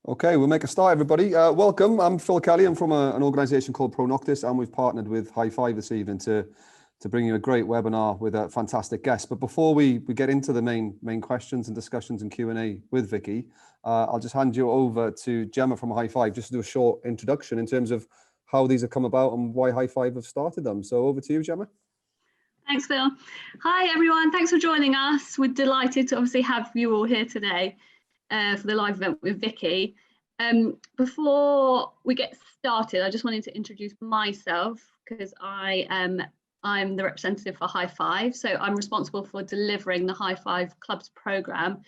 Okay, we'll make a start, everybody. Welcome. I'm Phil Kelly. I'm from an organisation called Pro-Noctis, and we've partnered with HIGH5 this evening to bring you a great webinar with a fantastic guest. But before we get into the main questions and discussions and Q&A with Vicky, I'll just hand you over to Gemma from HIGH5 just to do a short introduction in terms of how these have come about and why HIGH5 have started them. So over to you, Gemma. Thanks, Phil. Hi, everyone. Thanks for joining us. We're delighted to obviously have you all here today for the live event with Vicky. Before we get started, I just wanted to introduce myself because I'm the representative for HIGH5. So I'm responsible for delivering the HIGH5 Clubs program.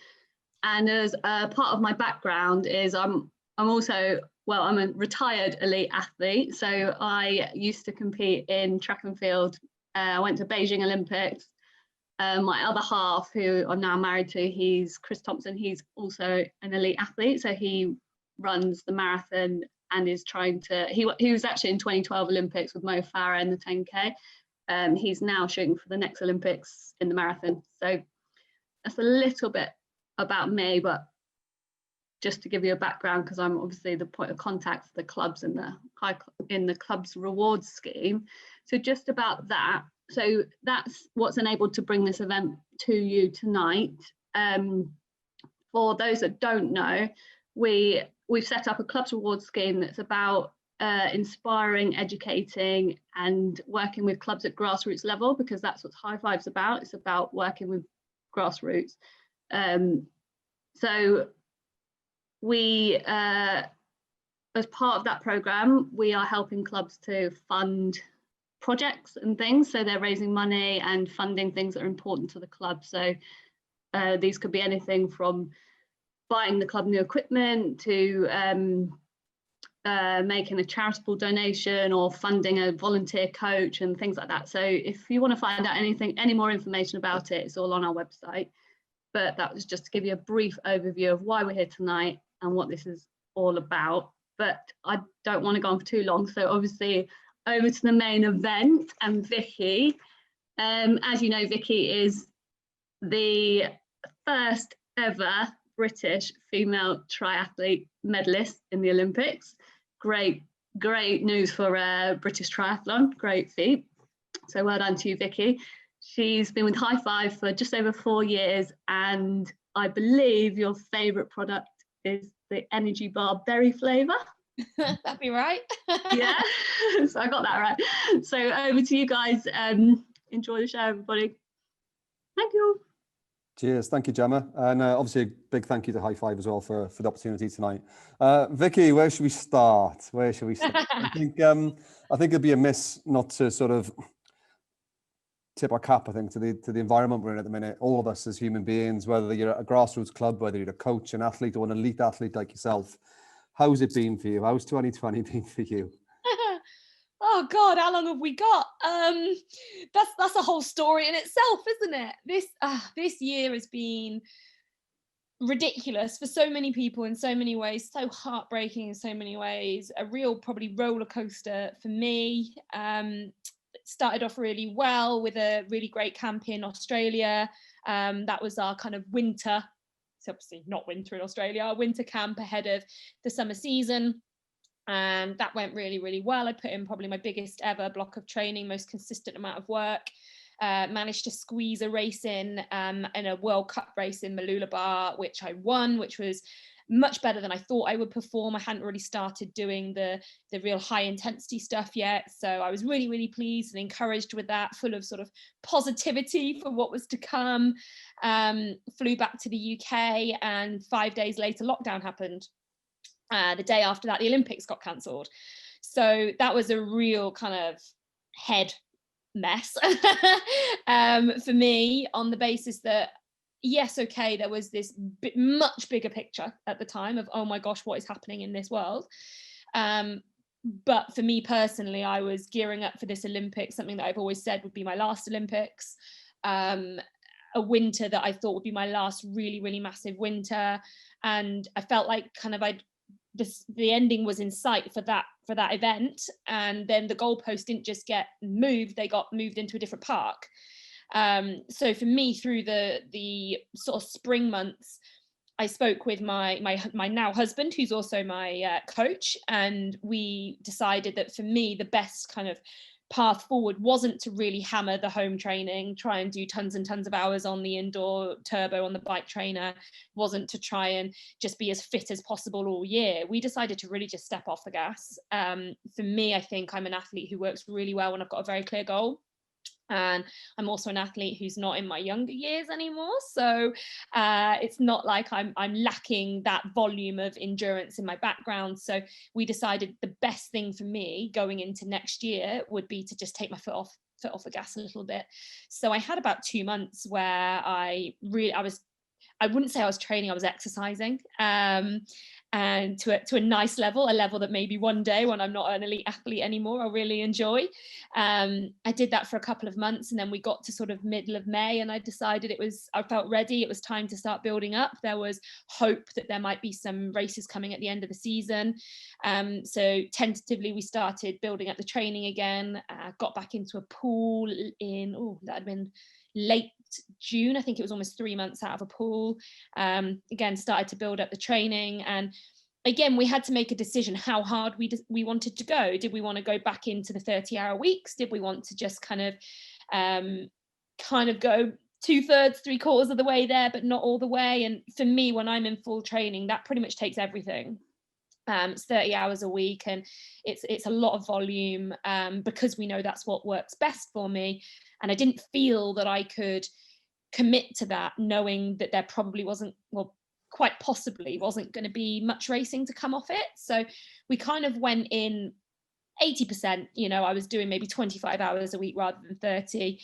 And as part of my background is I'm also, well, I'm a retired elite athlete. So I used to compete in track and field. I went to Beijing Olympics. My other half, who I'm now married to, he's Chris Thompson. He's also an elite athlete. So he runs the marathon and is trying to, he was actually in 2012 Olympics with Mo Farah in the 10K. He's now shooting for the next Olympics in the marathon. So that's a little bit about me, but just to give you a background, because I'm obviously the point of contact for the clubs and the club's rewards scheme. So just about that. So that's what's enabled to bring this event to you tonight. For those that don't know, we've set up a clubs rewards scheme that's about inspiring, educating, and working with clubs at grassroots level, because that's what HIGH5's about. It's about working with grassroots. So we, as part of that program, we are helping clubs to fund projects and things. So they're raising money and funding things that are important to the club. So these could be anything from buying the club new equipment to making a charitable donation or funding a volunteer coach and things like that. So if you want to find out any more information about it, it's all on our website. But that was just to give you a brief overview of why we're here tonight and what this is all about. But I don't want to go on for too long. So obviously over to the main event and Vicky. As you know, Vicky is the first ever British female triathlete medalist in the Olympics. Great news for British triathlon, great feat. So well done to you, Vicky. She's been with HIGH5 for just over 4 years, and I believe your favourite product is the energy bar berry flavour. That'd be right. Yeah, so I got that right. So over to you guys. Enjoy the show, everybody. Thank you. Cheers. Thank you, Gemma. And obviously a big thank you to HIGH5 as well for the opportunity tonight. Vicky, where should we start? I think it'd be a miss not to sort of tip our cap, I think, to the environment we're in at the minute. All of us as human beings, whether you're at a grassroots club, whether you're a coach, an athlete, or an elite athlete like yourself. How's it been for you? How's 2020 been for you? Oh God, how long have we got? That's a whole story in itself, isn't it? This year has been ridiculous for so many people in so many ways, so heartbreaking in so many ways. A real probably roller coaster for me. Started off really well with a really great camp in Australia. That was our kind of winter. It's obviously not winter in Australia, our winter camp ahead of the summer season. And that went really, really well. I put in probably my biggest ever block of training, most consistent amount of work. Managed to squeeze a race in a World Cup race in Mooloolaba, which I won, which was much better than I thought I would perform. I hadn't really started doing the real high intensity stuff yet. So I was really, really pleased and encouraged with that, full of sort of positivity for what was to come. Flew back to the UK, and 5 days later, lockdown happened. The day after that, the Olympics got cancelled. So that was a real kind of head mess for me, on the basis that, yes, okay, there was this much bigger picture at the time of, oh my gosh, what is happening in this world? But for me personally, I was gearing up for this Olympics, something that I've always said would be my last Olympics, a winter that I thought would be my last really, really massive winter. And I felt like kind of the ending was in sight for that event, and then the goalpost didn't just get moved, they got moved into a different park. So for me, through the sort of spring months, I spoke with my now husband, who's also my coach, and we decided that for me, the best kind of path forward wasn't to really hammer the home training, try and do tons and tons of hours on the indoor turbo on the bike trainer, wasn't to try and just be as fit as possible all year. We decided to really just step off the gas. For me, I think I'm an athlete who works really well when I've got a very clear goal. And I'm also an athlete who's not in my younger years anymore, so it's not like I'm lacking that volume of endurance in my background. So we decided the best thing for me going into next year would be to just take my foot off the gas a little bit. So I had about 2 months where I wouldn't say I was training, I was exercising, and to a nice level, a level that maybe one day when I'm not an elite athlete anymore, I'll really enjoy. I did that for a couple of months, and then we got to sort of middle of May, and I decided I felt ready. It was time to start building up. There was hope that there might be some races coming at the end of the season. So tentatively, we started building up the training again, got back into a pool that had been late June. I think it was almost 3 months out of a pool. Again, started to build up the training, and again, we had to make a decision how hard we wanted to go. Did we want to go back into the 30-hour weeks? Did we want to just kind of go 2/3, 3/4 of the way there, but not all the way? And for me, when I'm in full training, that pretty much takes everything. It's 30 hours a week, and it's a lot of volume, because we know that's what works best for me. And I didn't feel that I could commit to that, knowing that there probably wasn't, well, quite possibly wasn't going to be much racing to come off it. So we kind of went in 80%, I was doing maybe 25 hours a week rather than 30,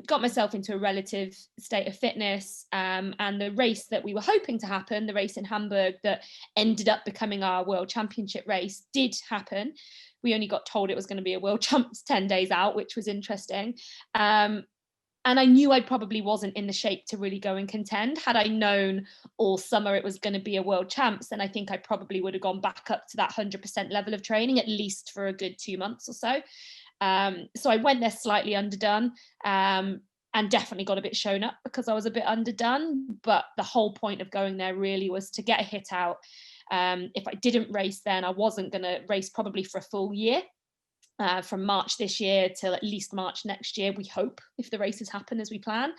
got myself into a relative state of fitness, and the race that we were hoping to happen, the race in Hamburg that ended up becoming our world championship race, did happen. We only got told it was going to be a world champs 10 days out, which was interesting. And I knew I probably wasn't in the shape to really go and contend. Had I known all summer it was going to be a world champs, then I think I probably would have gone back up to that 100% level of training, at least for a good 2 months or so. So I went there slightly underdone, and definitely got a bit shown up because I was a bit underdone. But the whole point of going there really was to get a hit out. If I didn't race then, I wasn't going to race probably for a full year. From March this year till at least March next year, we hope, if the races happen as we plan.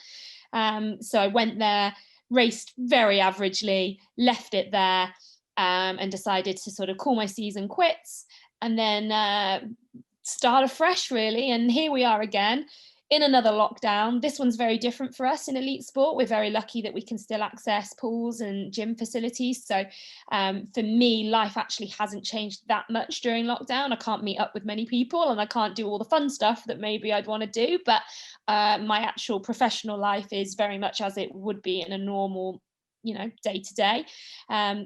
So I went there, raced very averagely, left it there, and decided to sort of call my season quits and then start afresh, really. And here we are again in another lockdown. This one's very different for us in elite sport. We're very lucky that we can still access pools and gym facilities. So for me, life actually hasn't changed that much during lockdown. I can't meet up with many people and I can't do all the fun stuff that maybe I'd want to do. But my actual professional life is very much as it would be in a normal, day to day.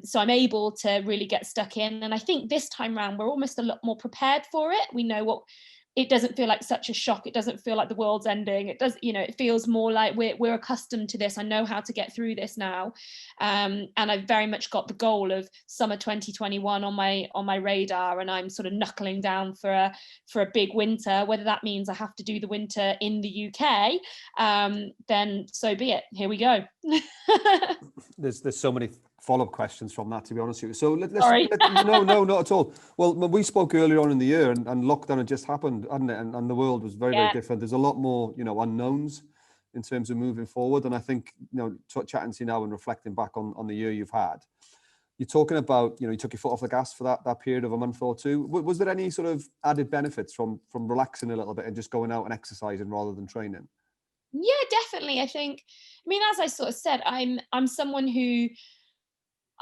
So I'm able to really get stuck in. And I think this time around, we're almost a lot more prepared for it. We know it doesn't feel like such a shock. It doesn't feel like the world's ending. It does, it feels more like we're accustomed to this. I know how to get through this now. And I've very much got the goal of summer 2021 on my radar, and I'm sort of knuckling down for a big winter. Whether that means I have to do the winter in the UK, then so be it. Here we go. There's so many follow-up questions from that, to be honest with you. So Sorry. No, not at all. Well, when we spoke earlier on in the year, and lockdown had just happened, hadn't it? And the world was very, very different. There's a lot more, unknowns in terms of moving forward. And I think, chatting to you now and reflecting back on the year you've had, you're talking about, you took your foot off the gas for that period of a month or two. Was there any sort of added benefits from relaxing a little bit and just going out and exercising rather than training? Yeah, definitely. I think, as I sort of said, I'm someone who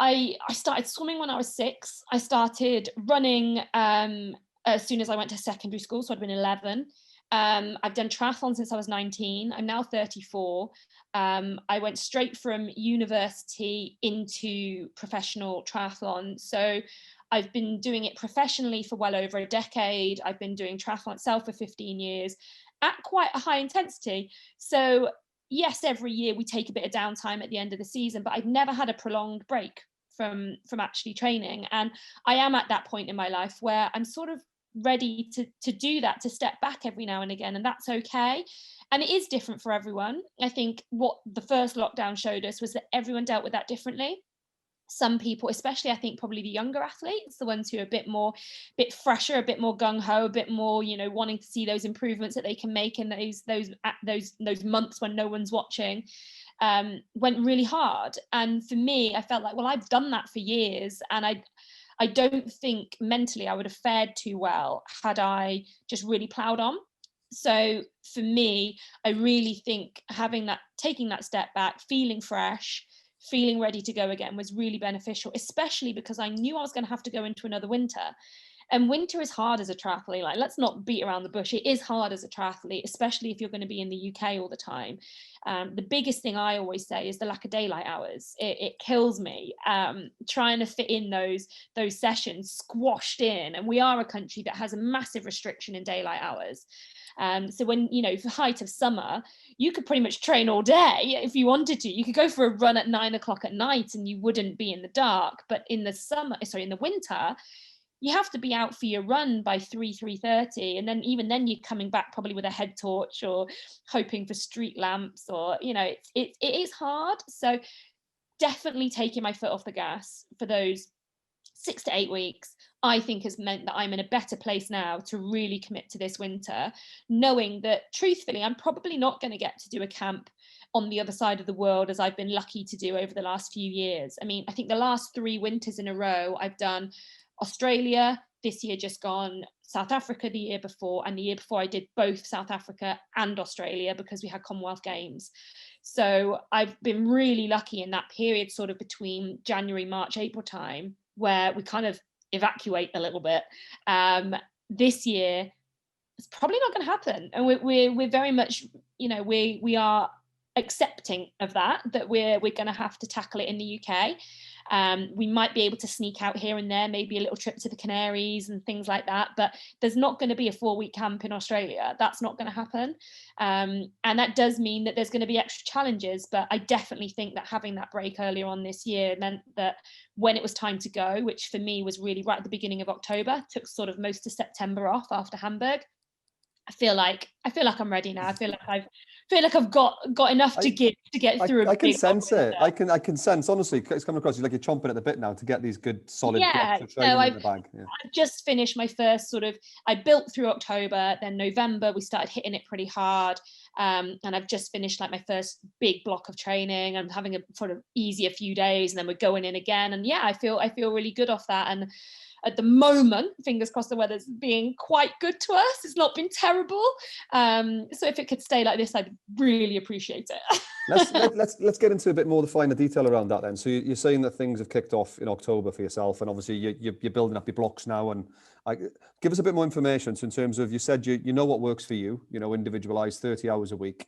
I started swimming when I was 6. I started running as soon as I went to secondary school, so I'd been 11. I've done triathlon since I was 19. I'm now 34. I went straight from university into professional triathlon. So I've been doing it professionally for well over a decade. I've been doing triathlon itself for 15 years at quite a high intensity. So yes, every year we take a bit of downtime at the end of the season, but I've never had a prolonged break from actually training. And I am at that point in my life where I'm sort of ready to do that, to step back every now and again, and that's okay. And it is different for everyone. I think what the first lockdown showed us was that everyone dealt with that differently. some people, especially I think probably the younger athletes, the ones who are a bit fresher, a bit more gung-ho, a bit more, you know, wanting to see those improvements that they can make in those months when no one's watching, went really hard. And for me, I felt like, well, I've done that for years, and I don't think mentally I would have fared too well had I just really ploughed on. So for me, I really think taking that step back, feeling fresh, feeling ready to go again was really beneficial, especially because I knew I was going to have to go into another winter. And winter is hard as a triathlete. Like, let's not beat around the bush. It is hard as a triathlete, especially if you're going to be in the UK all the time. The biggest thing I always say is the lack of daylight hours. It kills me trying to fit in those sessions squashed in. And we are a country that has a massive restriction in daylight hours. So when, you know, for height of summer, you could pretty much train all day if you wanted to. You could go for a run at 9 o'clock at night and you wouldn't be in the dark. But in the winter, you have to be out for your run by 3:30, and then even then you're coming back probably with a head torch or hoping for street lamps, or, you know, it is hard. So definitely taking my foot off the gas for those 6 to 8 weeks, I think has meant that I'm in a better place now to really commit to this winter, knowing that truthfully I'm probably not going to get to do a camp on the other side of the world as I've been lucky to do over the last few years. I mean, I think the last 3 winters in a row I've done Australia, this year just gone, South Africa the year before, and the year before I did both South Africa and Australia because we had Commonwealth Games. So I've been really lucky in that period, sort of between January, March, April time, where we kind of evacuate a little bit. This year, it's probably not going to happen, and we're very much, you know, we are accepting of that we're going to have to tackle it in the UK. We might be able to sneak out here and there, maybe a little trip to the Canaries and things like that, but there's not going to be a 4-week camp in Australia. That's not going to happen. And that does mean that there's going to be extra challenges, but I definitely think that having that break earlier on this year meant that when it was time to go, which for me was really right at the beginning of October, took sort of most of September off after Hamburg, I feel like I'm ready now. I feel like I've got enough to give to get through. I can sense it. I can sense, honestly, it's coming across like you're chomping at the bit now to get these good solid extra training in the bag. Yeah. I've just finished my first I built through October, then November we started hitting it pretty hard, and I've just finished like my first big block of training. I'm having a sort of easier few days, and then we're going in again, and yeah, I feel really good off that. And at the moment, fingers crossed, the weather's being quite good to us. It's not been terrible. So if it could stay like this, I'd really appreciate it. let's get into a bit more the finer detail around that then. So you're saying that things have kicked off in October for yourself, and obviously you're building up your blocks now. And give us a bit more information. So in terms of, you said you know what works for you, you know, individualized 30 hours a week.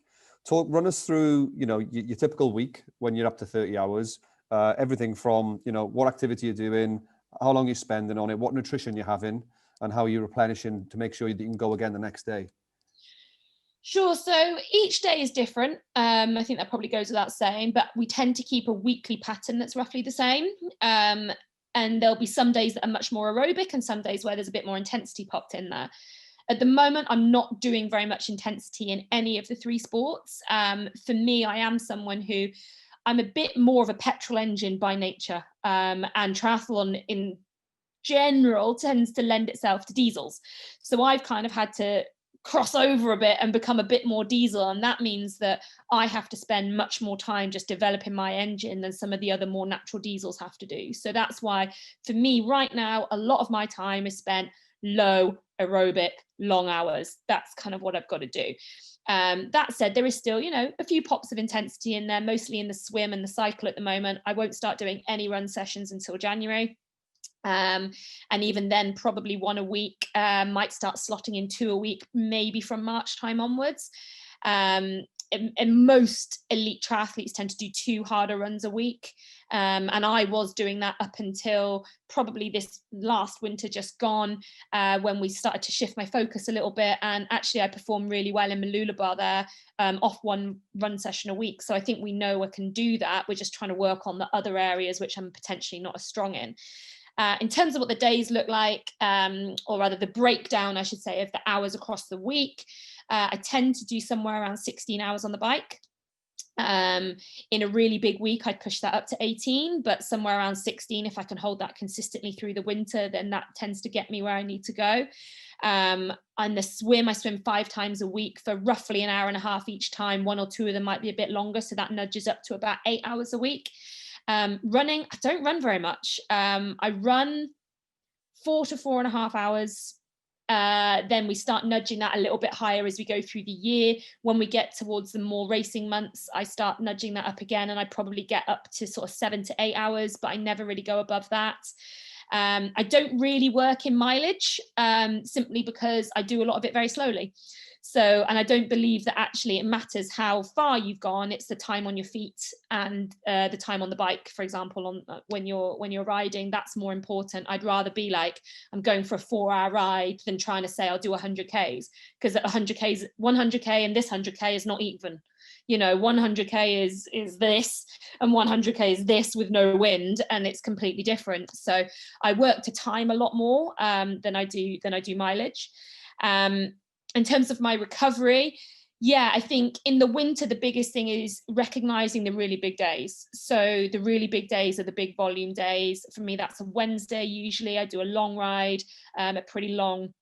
Run us through, you know, your typical week when you're up to 30 hours, everything from, you know, what activity you're doing, how long you're spending on it, what nutrition you're having, and how you're replenishing to make sure that you can go again the next day. Sure. So each day is different. I think that probably goes without saying, but we tend to keep a weekly pattern that's roughly the same. And there'll be some days that are much more aerobic and some days where there's a bit more intensity popped in there. At the moment, I'm not doing very much intensity in any of the 3 sports. For me, I am someone who, I'm a bit more of a petrol engine by nature, and triathlon in general tends to lend itself to diesels. So I've kind of had to cross over a bit and become a bit more diesel, and that means that I have to spend much more time just developing my engine than some of the other more natural diesels have to do. So that's why for me right now, a lot of my time is spent low aerobic, long hours. That's kind of what I've got to do. That said, there is still, you know, a few pops of intensity in there, mostly in the swim and the cycle at the moment. I won't start doing any run sessions until January. And even then, probably 1 a week, might start slotting in 2 a week, maybe from March time onwards. And most elite triathletes tend to do 2 harder runs a week. And I was doing that up until probably this last winter just gone, when we started to shift my focus a little bit. And actually I performed really well in Mooloolaba there, off 1 run session a week. So I think we know I can do that. We're just trying to work on the other areas which I'm potentially not as strong in. In terms of what the days look like, or rather the breakdown, I should say, of the hours across the week, I tend to do somewhere around 16 hours on the bike. In a really big week, I'd push that up to 18, but somewhere around 16, if I can hold that consistently through the winter, then that tends to get me where I need to go. And the swim, I swim 5 times a week for roughly an hour and a half each time. 1 or 2 of them might be a bit longer, so that nudges up to about 8 hours a week. Running, I don't run very much. I run 4 to 4.5 hours. Then we start nudging that a little bit higher as we go through the year. When we get towards the more racing months, I start nudging that up again, and I probably get up to sort of 7 to 8 hours, but I never really go above that. I don't really work in mileage, simply because I do a lot of it very slowly. So, and I don't believe that actually it matters how far you've gone. It's the time on your feet and the time on the bike, for example, on when you're riding. That's more important. I'd rather be like, I'm going for a 4-hour ride than trying to say I'll do 100Ks, because 100K and this 100K is not even. You know, 100K is this, and 100K is this with no wind, and it's completely different. So I work to time a lot more than I do mileage. In terms of my recovery, yeah, I think in the winter, the biggest thing is recognizing the really big days. So the really big days are the big volume days. For me, that's a Wednesday. Usually I do a long ride, a pretty long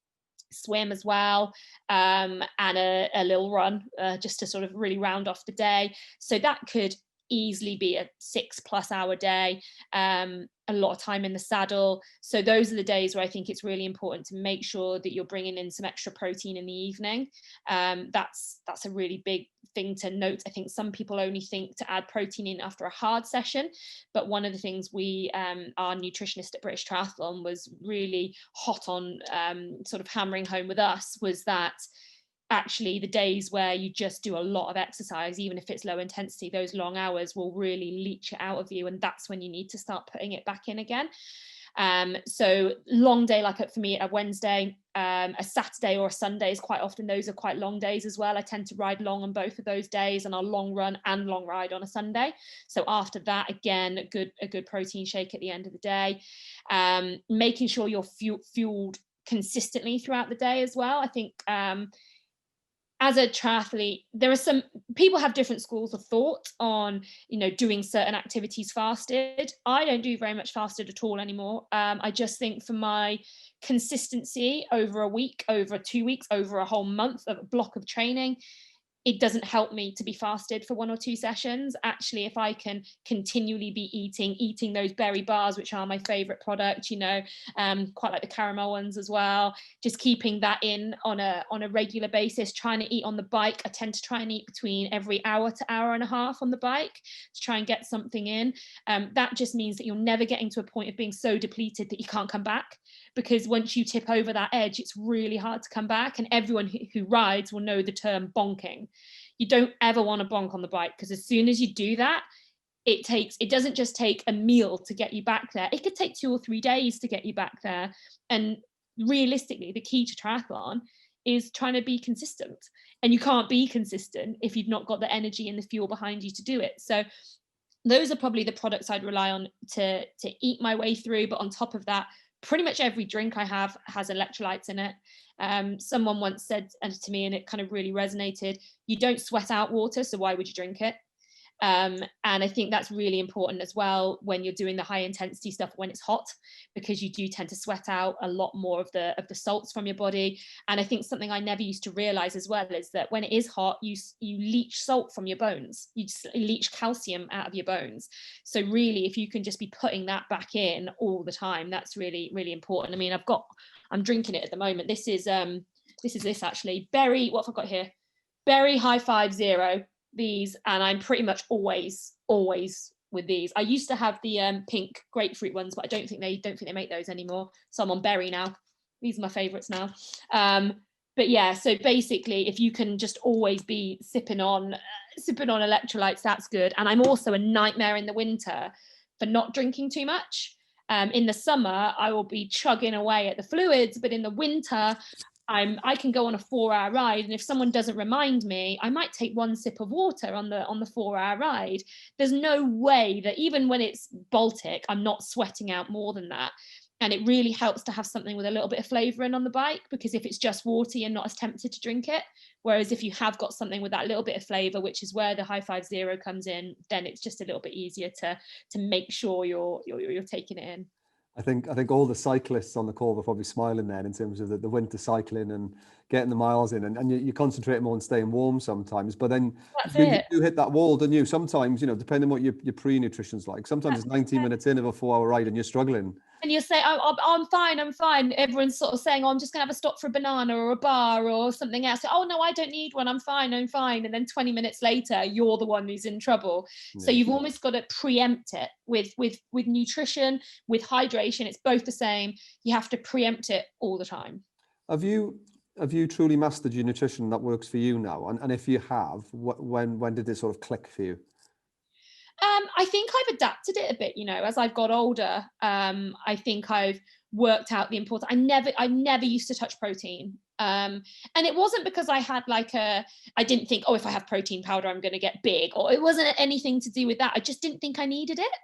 swim as well, and a little run, just to sort of really round off the day. So that could easily be a 6+ hour day, a lot of time in the saddle. So those are the days where I think it's really important to make sure that you're bringing in some extra protein in the evening. That's a really big thing to note. I think some people only think to add protein in after a hard session, but one of the things our nutritionist at British Triathlon was really hot on, sort of hammering home with us, was that actually the days where you just do a lot of exercise, even if it's low intensity, those long hours will really leach it out of you, and that's when you need to start putting it back in again. So long day, like for me, a Wednesday, a Saturday or a Sunday is quite often, those are quite long days as well. I tend to ride long on both of those days, and I'll long run and long ride on a Sunday. So after that, again, a good protein shake at the end of the day. Making sure you're fueled consistently throughout the day as well. I think as a triathlete, there are some people have different schools of thought on, doing certain activities fasted. I don't do very much fasted at all anymore. I just think for my consistency over a week, over 2 weeks, over a whole month of a block of training, it doesn't help me to be fasted for 1 or 2 sessions. Actually, if I can continually be eating those berry bars, which are my favorite product, quite like the caramel ones as well, just keeping that in on a regular basis, trying to eat on the bike. I tend to try and eat between every hour to hour and a half on the bike to try and get something in. That just means that you're never getting to a point of being so depleted that you can't come back, because once you tip over that edge, it's really hard to come back. And everyone who rides will know the term bonking. You don't ever want to bonk on the bike, because as soon as you do that, it doesn't just take a meal to get you back there. It could take 2 or 3 days to get you back there. And realistically, the key to triathlon is trying to be consistent. And you can't be consistent if you've not got the energy and the fuel behind you to do it. So those are probably the products I'd rely on to eat my way through. But on top of that, pretty much every drink I have has electrolytes in it. Someone once said to me, and it kind of really resonated, you don't sweat out water, so why would you drink it? And I think that's really important as well when you're doing the high intensity stuff when it's hot, because you do tend to sweat out a lot more of the salts from your body. And I think something I never used to realize as well is that when it is hot, you leach salt from your bones, you just leach calcium out of your bones. So really, if you can just be putting that back in all the time, that's really, really important. I mean, I'm drinking it at the moment. This is actually berry, what have I got here? Berry HIGH5 Zero. These, and I'm pretty much always with these. I used to have the pink grapefruit ones, but I don't think they make those anymore, so I'm on berry now. These are my favorites now. But yeah, so basically, if you can just always be sipping on electrolytes, that's good. And I'm also a nightmare in the winter for not drinking too much. In the summer, I will be chugging away at the fluids, but in the winter, I can go on a 4-hour ride, and if someone doesn't remind me, I might take 1 sip of water on the 4-hour ride. There's no way that even when it's Baltic, I'm not sweating out more than that. And it really helps to have something with a little bit of flavour in on the bike, because if it's just water, you're not as tempted to drink it. Whereas if you have got something with that little bit of flavour, which is where the HIGH5 Zero comes in, then it's just a little bit easier to make sure you're taking it in. I think all the cyclists on the call were probably smiling there in terms of the winter cycling and getting the miles in, and you concentrate more on staying warm sometimes, but then you hit that wall, don't you? Sometimes, depending on what your pre-nutrition's like, sometimes it's 90 minutes in of a 4-hour ride and you're struggling. And you'll say, I'm fine. Everyone's sort of saying, I'm just going to have a stop for a banana or a bar or something else. Oh, no, I don't need one. I'm fine. And then 20 minutes later, you're the one who's in trouble. Yeah. So you've almost got to preempt it with nutrition, with hydration. It's both the same. You have to preempt it all the time. Have you truly mastered your nutrition that works for you now? And if you have, when did it sort of click for you? I think I've adapted it a bit, as I've got older. I think I've worked out the importance. I never used to touch protein. And it wasn't because I had I didn't think, if I have protein powder, I'm going to get big, or it wasn't anything to do with that. I just didn't think I needed it.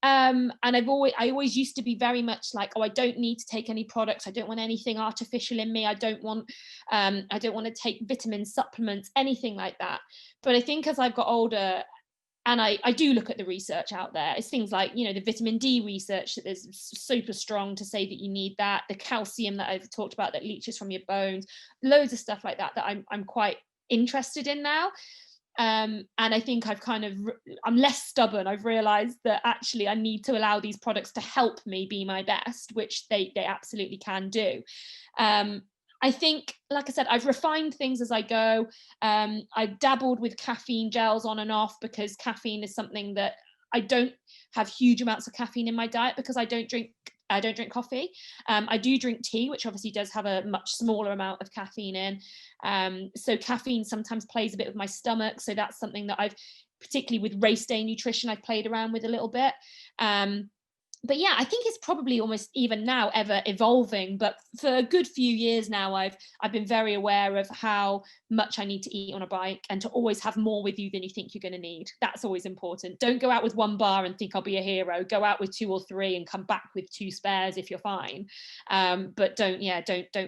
And I always used to be very much like, I don't need to take any products. I don't want anything artificial in me. I don't want to take vitamin supplements, anything like that. But I think as I've got older, and I do look at the research out there, it's things like, the vitamin D research that is super strong to say that you need that, the calcium that I've talked about that leaches from your bones, loads of stuff like that I'm quite interested in now. And I think I'm less stubborn. I've realized that actually I need to allow these products to help me be my best, which they absolutely can do. I think, like I said, I've refined things as I go. I've dabbled with caffeine gels on and off, because caffeine is something that I don't have huge amounts of caffeine in my diet, because I don't drink coffee. I do drink tea, which obviously does have a much smaller amount of caffeine in. So caffeine sometimes plays a bit with my stomach. So that's something that I've, particularly with race day nutrition, I've played around with a little bit. But yeah, I think it's probably almost even now ever evolving. But for a good few years now, I've been very aware of how much I need to eat on a bike, and to always have more with you than you think you're going to need. That's always important. Don't go out with one bar and think I'll be a hero. Go out with 2 or 3 and come back with 2 spares if you're fine. But don't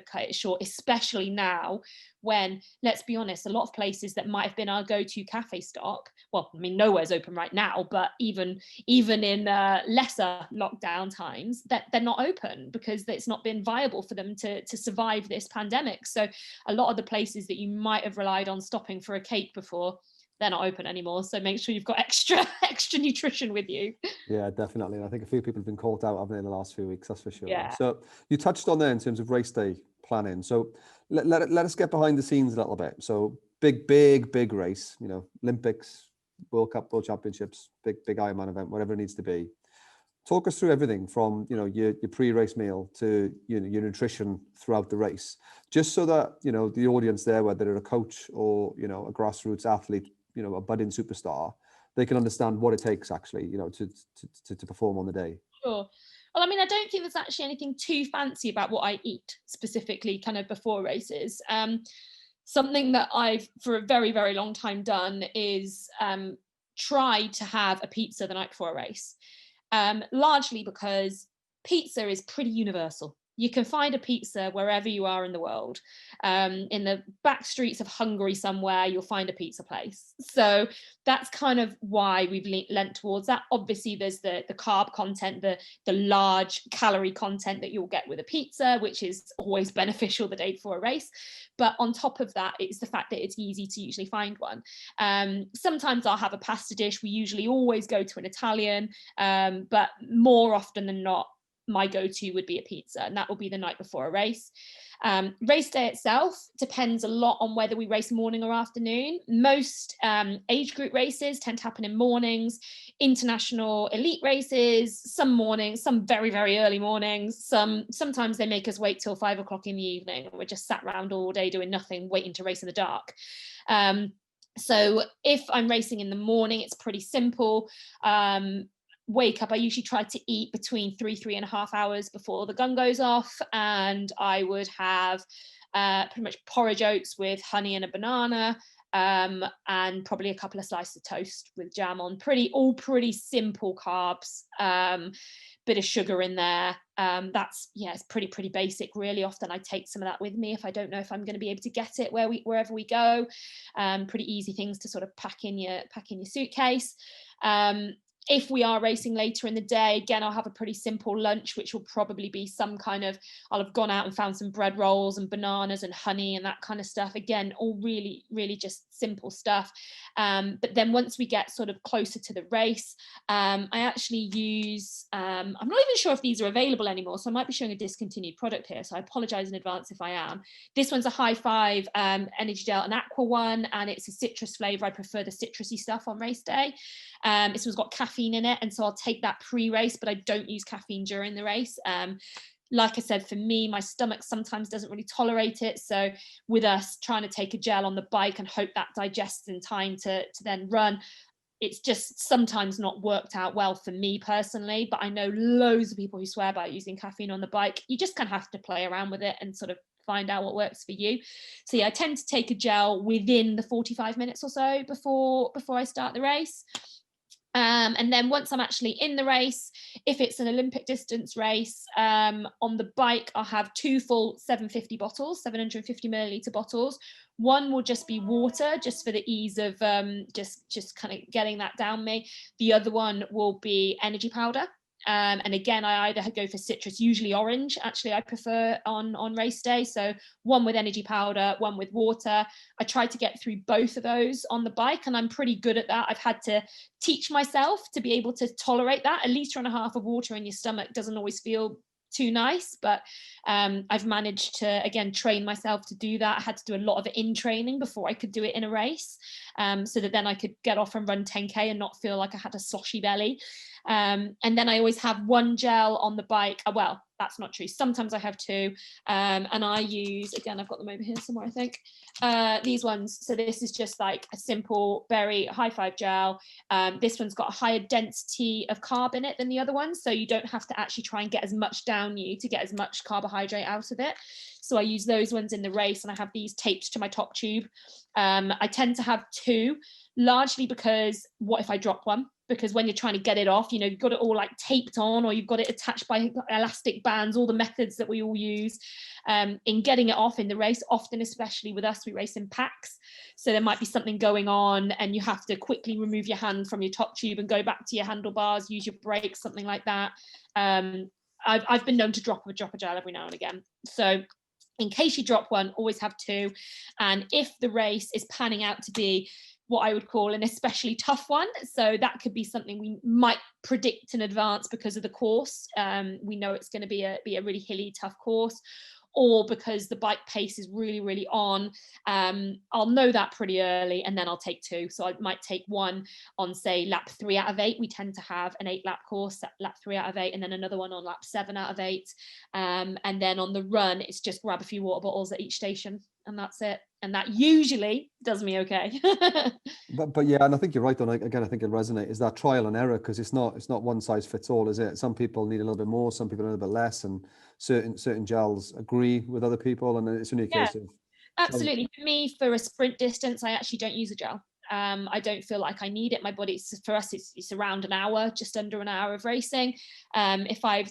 cut it short, especially now when, let's be honest, a lot of places that might have been our go-to cafe stop, well, I mean, nowhere's open right now, but even in lesser lockdown times, that they're not open because it's not been viable for them to survive this pandemic. So a lot of the places that you might have relied on stopping for a cake before, they're not open anymore. So make sure you've got extra nutrition with you. Yeah, definitely. And I think a few people have been called out, haven't they, in the last few weeks, that's for sure. Yeah. So you touched on there in terms of race day planning. So let us get behind the scenes a little bit. So big race, Olympics, World Cup, World Championships, big Ironman event, whatever it needs to be. Talk us through everything from, your pre-race meal to, your nutrition throughout the race, just so that, the audience there, whether they're a coach or, a grassroots athlete, a budding superstar, they can understand what it takes actually, to perform on the day. Sure. Well, I mean, I don't think there's actually anything too fancy about what I eat specifically kind of before races. Something that I've for a very, very long time done is try to have a pizza the night before a race. Largely because pizza is pretty universal. You can find a pizza wherever you are in the world. In the back streets of Hungary somewhere, you'll find a pizza place. So that's kind of why we've lent towards that. Obviously, there's the carb content, the large calorie content that you'll get with a pizza, which is always beneficial the day before a race. But on top of that, it's the fact that it's easy to usually find one. Sometimes I'll have a pasta dish. We usually always go to an Italian, but more often than not, my go-to would be a pizza, and that will be the night before a race. Race day itself depends a lot on whether we race morning or afternoon. Most age group races tend to happen in mornings. International elite races, some mornings, some very, very early mornings. Sometimes they make us wait till 5 o'clock in the evening. We're just sat around all day doing nothing, waiting to race in the dark. So if I'm racing in the morning, it's pretty simple. Wake up, I usually try to eat between 3.5 hours before the gun goes off, and I would have pretty much porridge oats with honey and a banana, and probably a couple of slices of toast with jam on. All pretty simple carbs, bit of sugar in there. That's, yeah, it's pretty basic. Really often I take some of that with me if I don't know if I'm going to be able to get it wherever we go. Pretty easy things to sort of pack in your suitcase. If we are racing later in the day, again, I'll have a pretty simple lunch, which will probably be some kind of, I'll have gone out and found some bread rolls and bananas and honey and that kind of stuff. Again, all really just simple stuff. But then once we get sort of closer to the race, I actually use, I'm not even sure if these are available anymore, so I might be showing a discontinued product here, so I apologize in advance if I am. This one's a HIGH5 energy gel, an aqua one, and it's a citrus flavor. I prefer the citrusy stuff on race day. This one's got caffeine in it, and so I'll take that pre-race, but I don't use caffeine during the race. Like I said, for me, my stomach sometimes doesn't really tolerate it. So with us trying to take a gel on the bike and hope that digests in time to then run, it's just sometimes not worked out well for me personally. But I know loads of people who swear by using caffeine on the bike. You just kind of have to play around with it and sort of find out what works for you. So yeah, I tend to take a gel within the 45 minutes or so before I start the race. And then once I'm actually in the race, if it's an Olympic distance race, on the bike, I'll have 2 full 750 bottles, 750 milliliter bottles. One will just be water, just for the ease of just kind of getting that down me. The other one will be energy powder. And again, I either go for citrus, usually orange, actually I prefer on race day. So one with energy powder, one with water. I try to get through both of those on the bike, and I'm pretty good at that. I've had to teach myself to be able to tolerate that. A litre and a half of water in your stomach doesn't always feel too nice, but I've managed to, again, train myself to do that. I had to do a lot of it in training before I could do it in a race, so that then I could get off and run 10k and not feel like I had a sloshy belly. And then I always have one gel on the bike. Well, that's not true. Sometimes I have 2, and I use, again, I've got them over here somewhere, I think, these ones. So this is just like a simple berry HIGH5 gel. This one's got a higher density of carb in it than the other one, so you don't have to actually try and get as much down you to get as much carbohydrate out of it. So I use those ones in the race, and I have these taped to my top tube. I tend to have 2, largely because what if I drop one? Because when you're trying to get it off, you know, you've got it all like taped on, or you've got it attached by elastic bands, all the methods that we all use in getting it off in the race. Often, especially with us, we race in packs, so there might be something going on and you have to quickly remove your hand from your top tube and go back to your handlebars, use your brakes, something like that. I've been known to drop a gel every now and again. So in case you drop one, always have 2. And if the race is panning out to be what I would call an especially tough one, so that could be something we might predict in advance because of the course, we know it's going to be a really hilly, tough course, or because the bike pace is really on, I'll know that pretty early, and then I'll take 2. So I might take one on, say, lap 3 out of 8. We tend to have an 8-lap course, lap 3 out of 8, and then another one on lap 7 out of 8. And then on the run, it's just grab a few water bottles at each station, and that's it. And that usually does me okay. But yeah, and I think you're right, though. Again, I think it'll resonate, is that trial and error, because it's not one size fits all, is it? Some people need a little bit more, some people a little bit less, and certain gels agree with other people, and it's only a case of... Absolutely. For me, for a sprint distance, I actually don't use a gel. I don't feel like I need it. My body, for us, it's around an hour, just under an hour of racing. If I've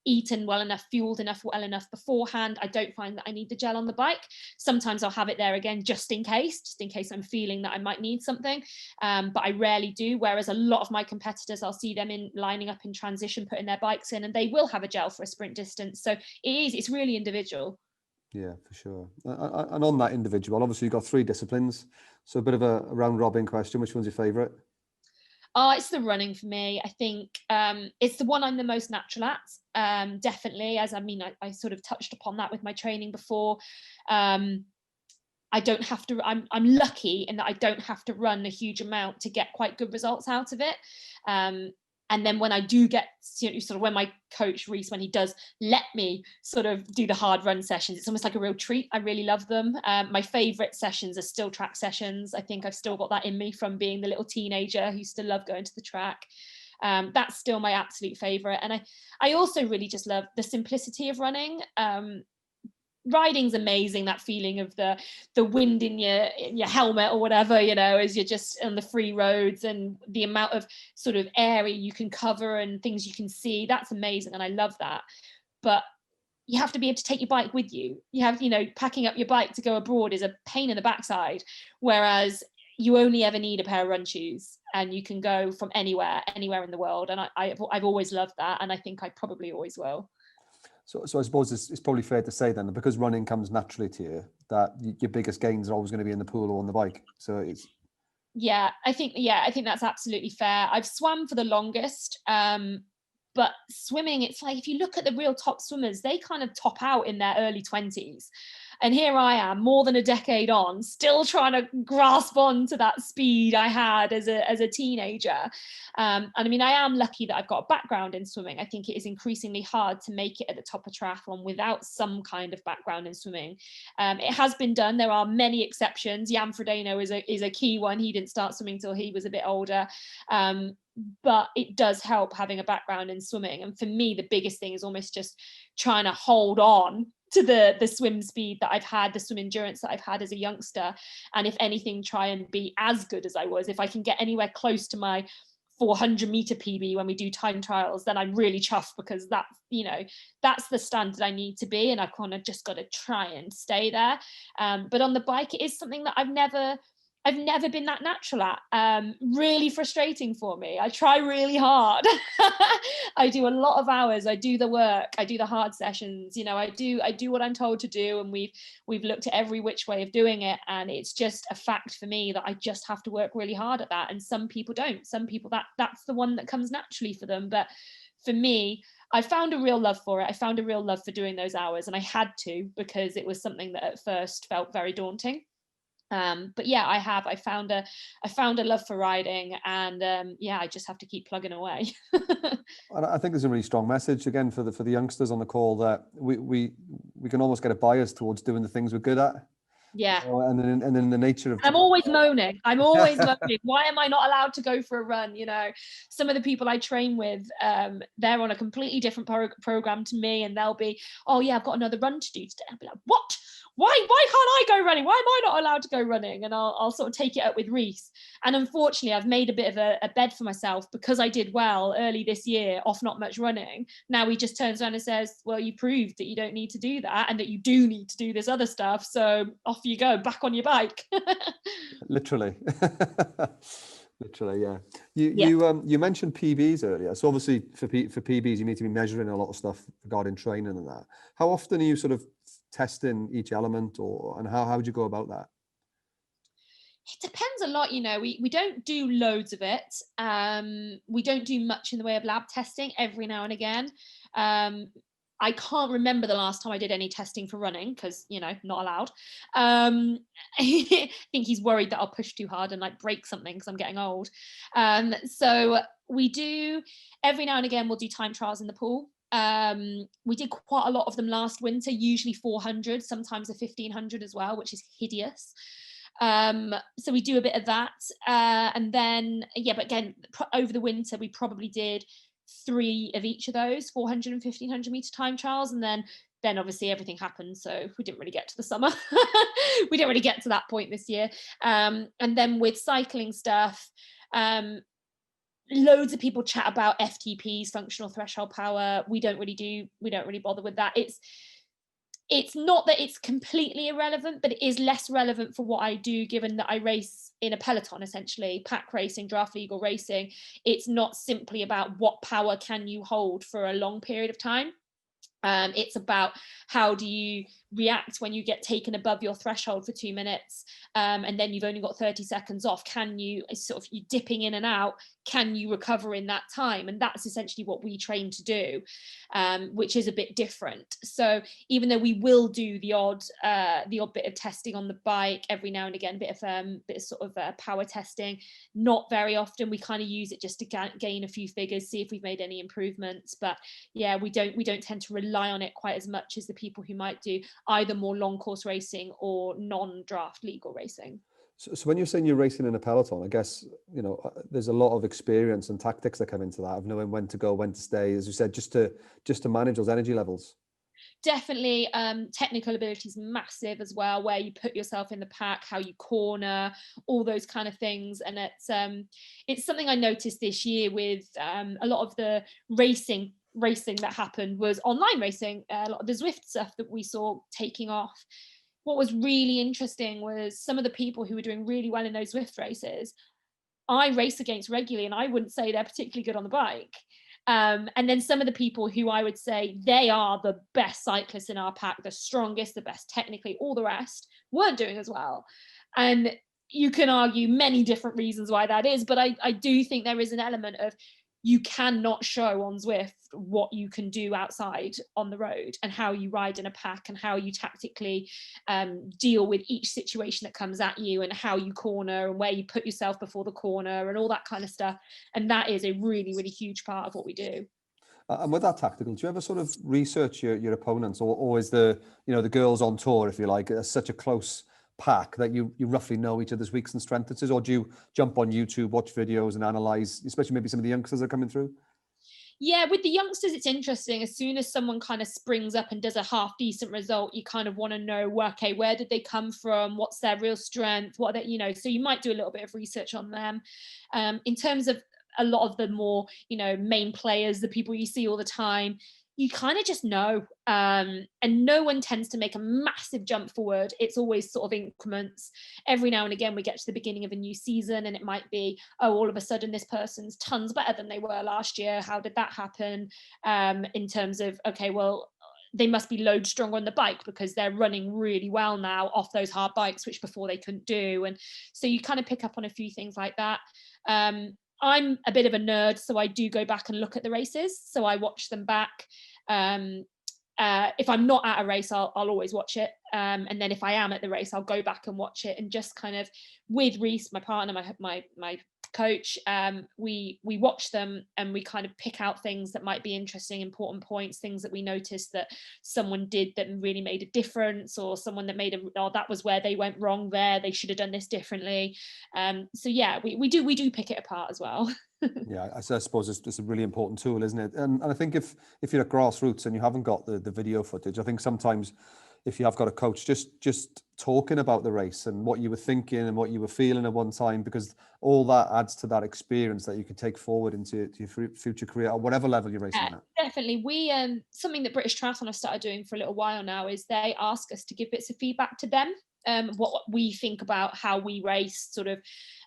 eaten well enough, fueled well enough beforehand, I don't find that I need the gel on the bike. Sometimes I'll have it there again just in case I'm feeling that I might need something, but I rarely do. Whereas a lot of my competitors, I'll see them lining up in transition, putting their bikes in, and they will have a gel for a sprint distance. So it's really individual. Yeah, for sure. And on that individual, obviously you've got 3 disciplines, so a bit of a round robin question. Which one's your favorite? Oh, it's the running for me. I think it's the one I'm the most natural at, definitely. As I sort of touched upon that with my training before. I don't have to, I'm lucky in that I don't have to run a huge amount to get quite good results out of it. And then when I do get, sort of when my coach, Reese, when he does let me sort of do the hard run sessions, it's almost like a real treat. I really love them. My favorite sessions are still track sessions. I think I've still got that in me from being the little teenager who used to love going to the track. That's still my absolute favorite. And I also really just love the simplicity of running. riding's amazing, that feeling of the wind in your helmet or whatever, you know, as you're just on the free roads, and the amount of sort of area you can cover and things you can see, that's amazing, and I love that. But you have to be able to take your bike with you. You have, you know, packing up your bike to go abroad is a pain in the backside, whereas you only ever need a pair of run shoes and you can go from anywhere in the world. And I've always loved that, and I think I probably always will. So I suppose it's probably fair to say then that because running comes naturally to you, that your biggest gains are always going to be in the pool or on the bike. So it's... Yeah, I think that's absolutely fair. I've swam for the longest, but swimming, it's like, if you look at the real top swimmers, they kind of top out in their early 20s. And here I am, more than a decade on, still trying to grasp on to that speed I had as a teenager. And I mean, I am lucky that I've got a background in swimming. I think it is increasingly hard to make it at the top of triathlon without some kind of background in swimming. It has been done. There are many exceptions. Jan Frodeno is a key one. He didn't start swimming till he was a bit older. But it does help having a background in swimming. And for me, the biggest thing is almost just trying to hold on to the swim speed that I've had, the swim endurance that I've had as a youngster. And if anything, try and be as good as I was. If I can get anywhere close to my 400 meter PB when we do time trials, then I'm really chuffed, because that, you know, that's the standard I need to be. And I kind of just got to try and stay there. But on the bike, it is something that I've never been that natural at. Really frustrating for me. I try really hard. I do a lot of hours. I do the work. I do the hard sessions. You know, I do what I'm told to do, and we've looked at every which way of doing it. And it's just a fact for me that I just have to work really hard at that. And some people don't. Some people that's the one that comes naturally for them. But for me, I found a real love for it. I found a real love for doing those hours, and I had to, because it was something that at first felt very daunting. But yeah, I found a love for riding, and I just have to keep plugging away. And I think there's a really strong message again for the youngsters on the call, that we can almost get a bias towards doing the things we're good at. Yeah. You know, and then the nature of... I'm always moaning. Why am I not allowed to go for a run? You know, some of the people I train with, they're on a completely different program to me, and they'll be, oh yeah, I've got another run to do today. I'll be like, what? Why can't I go running? Why am I not allowed to go running? And I'll sort of take it up with Reese. And unfortunately, I've made a bit of a bed for myself, because I did well early this year off not much running. Now he just turns around and says, well, you proved that you don't need to do that, and that you do need to do this other stuff. So off you go, back on your bike. Literally. Literally, yeah. You mentioned PBs earlier. So obviously for PBs, you need to be measuring a lot of stuff regarding training and that. How often are you sort of testing each element, and how would you go about that? It depends a lot, you know. We don't do loads of it. We don't do much in the way of lab testing. Every now and again. I can't remember the last time I did any testing for running, because, you know, not allowed. I think he's worried that I'll push too hard and like break something, because I'm getting old. So we do, every now and again, we'll do time trials in the pool. We did quite a lot of them last winter, usually 400, sometimes a 1500 as well, which is hideous. So we do a bit of that. And then, but again, over the winter, we probably did 3 of each of those 400 and 1500 meter time trials. And then obviously everything happened, so we didn't really get to the summer. We didn't really get to that point this year. And then with cycling stuff, loads of people chat about FTPs, functional threshold power. We don't really bother with that. It's not that it's completely irrelevant, but it is less relevant for what I do, given that I race in a peloton, essentially, pack racing, draft legal racing. It's not simply about what power can you hold for a long period of time. It's about how do you react when you get taken above your threshold for 2 minutes, and then you've only got 30 seconds off. Can you sort of, you dipping in and out, can you recover in that time? And that's essentially what we train to do, which is a bit different. So even though we will do the odd bit of testing on the bike every now and again, a bit of sort of power testing, not very often. We kind of use it just to gain a few figures, see if we've made any improvements. But yeah, we don't tend to rely on it quite as much as the people who might do either more long course racing or non-draft legal racing. So when you're saying you're racing in a peloton, I guess, you know, there's a lot of experience and tactics that come into that, of knowing when to go, when to stay, as you said, just to manage those energy levels. Definitely. Technical ability is massive as well, where you put yourself in the pack, how you corner, all those kind of things. And it's something I noticed this year with a lot of the racing that happened was online racing. A lot of the Zwift stuff that we saw taking off. What was really interesting was some of the people who were doing really well in those Zwift races I race against regularly, and I wouldn't say they're particularly good on the bike. And then some of the people who I would say they are the best cyclists in our pack, the strongest, the best technically, all the rest weren't doing as well. And you can argue many different reasons why that is, but I do think there is an element of you cannot show on Zwift what you can do outside on the road and how you ride in a pack and how you tactically deal with each situation that comes at you and how you corner and where you put yourself before the corner and all that kind of stuff. And that is a really, really huge part of what we do. And with that tactical, do you ever sort of research your opponents, or is the girls on tour, if you like, such a close pack that you roughly know each other's weaks and strengths, or do you jump on YouTube, watch videos and analyze, especially maybe some of the youngsters that are coming through? Yeah, with the youngsters, it's interesting. As soon as someone kind of springs up and does a half decent result, you kind of want to know, well, okay, where did they come from? What's their real strength? What are they, so you might do a little bit of research on them. In terms of a lot of the more, main players, the people you see all the time, you kind of just know. And no one tends to make a massive jump forward. It's always sort of increments. Every now and again, we get to the beginning of a new season and it might be, oh, all of a sudden this person's tons better than they were last year. How did that happen? In terms of, okay, well, they must be load stronger on the bike because they're running really well now off those hard bikes, which before they couldn't do. And so you kind of pick up on a few things like that. I'm a bit of a nerd, so I do go back and look at the races. So I watch them back. If I'm not at a race, I'll always watch it. And then if I am at the race, I'll go back and watch it and just kind of with Reese, my partner, my coach, we watch them and we kind of pick out things that might be interesting, important points, things that we noticed that someone did that really made a difference, or someone that that was where they went wrong there, they should have done this differently. So yeah, we do pick it apart as well. Yeah, I suppose it's a really important tool, isn't it? And I think if you're at grassroots and you haven't got the video footage, I think sometimes if you have got a coach, just talking about the race and what you were thinking and what you were feeling at one time, because all that adds to that experience that you can take forward into your future career at whatever level you're racing at. Definitely. We something that British Triathlon have started doing for a little while now is they ask us to give bits of feedback to them. What we think about how we race, sort of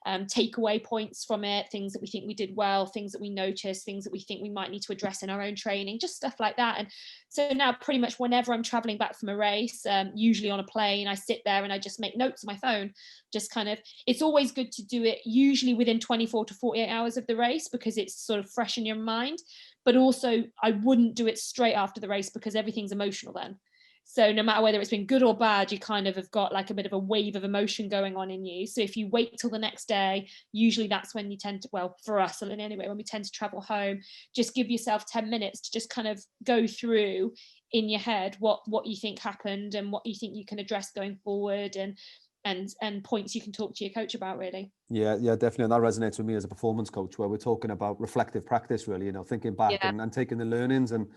takeaway points from it, things that we think we did well, things that we noticed, things that we think we might need to address in our own training, just stuff like that. And so now pretty much whenever I'm traveling back from a race, usually on a plane, I sit there and I just make notes on my phone. Just kind of, it's always good to do it usually within 24 to 48 hours of the race because it's sort of fresh in your mind. But also I wouldn't do it straight after the race because everything's emotional then. So no matter whether it's been good or bad, you kind of have got like a bit of a wave of emotion going on in you. So if you wait till the next day, usually that's when you tend to, well, for us anyway, when we tend to travel home, just give yourself 10 minutes to just kind of go through in your head what you think happened and what you think you can address going forward, and points you can talk to your coach about, really. Yeah, definitely. And that resonates with me as a performance coach, where we're talking about reflective practice, really, thinking back and taking the learnings, and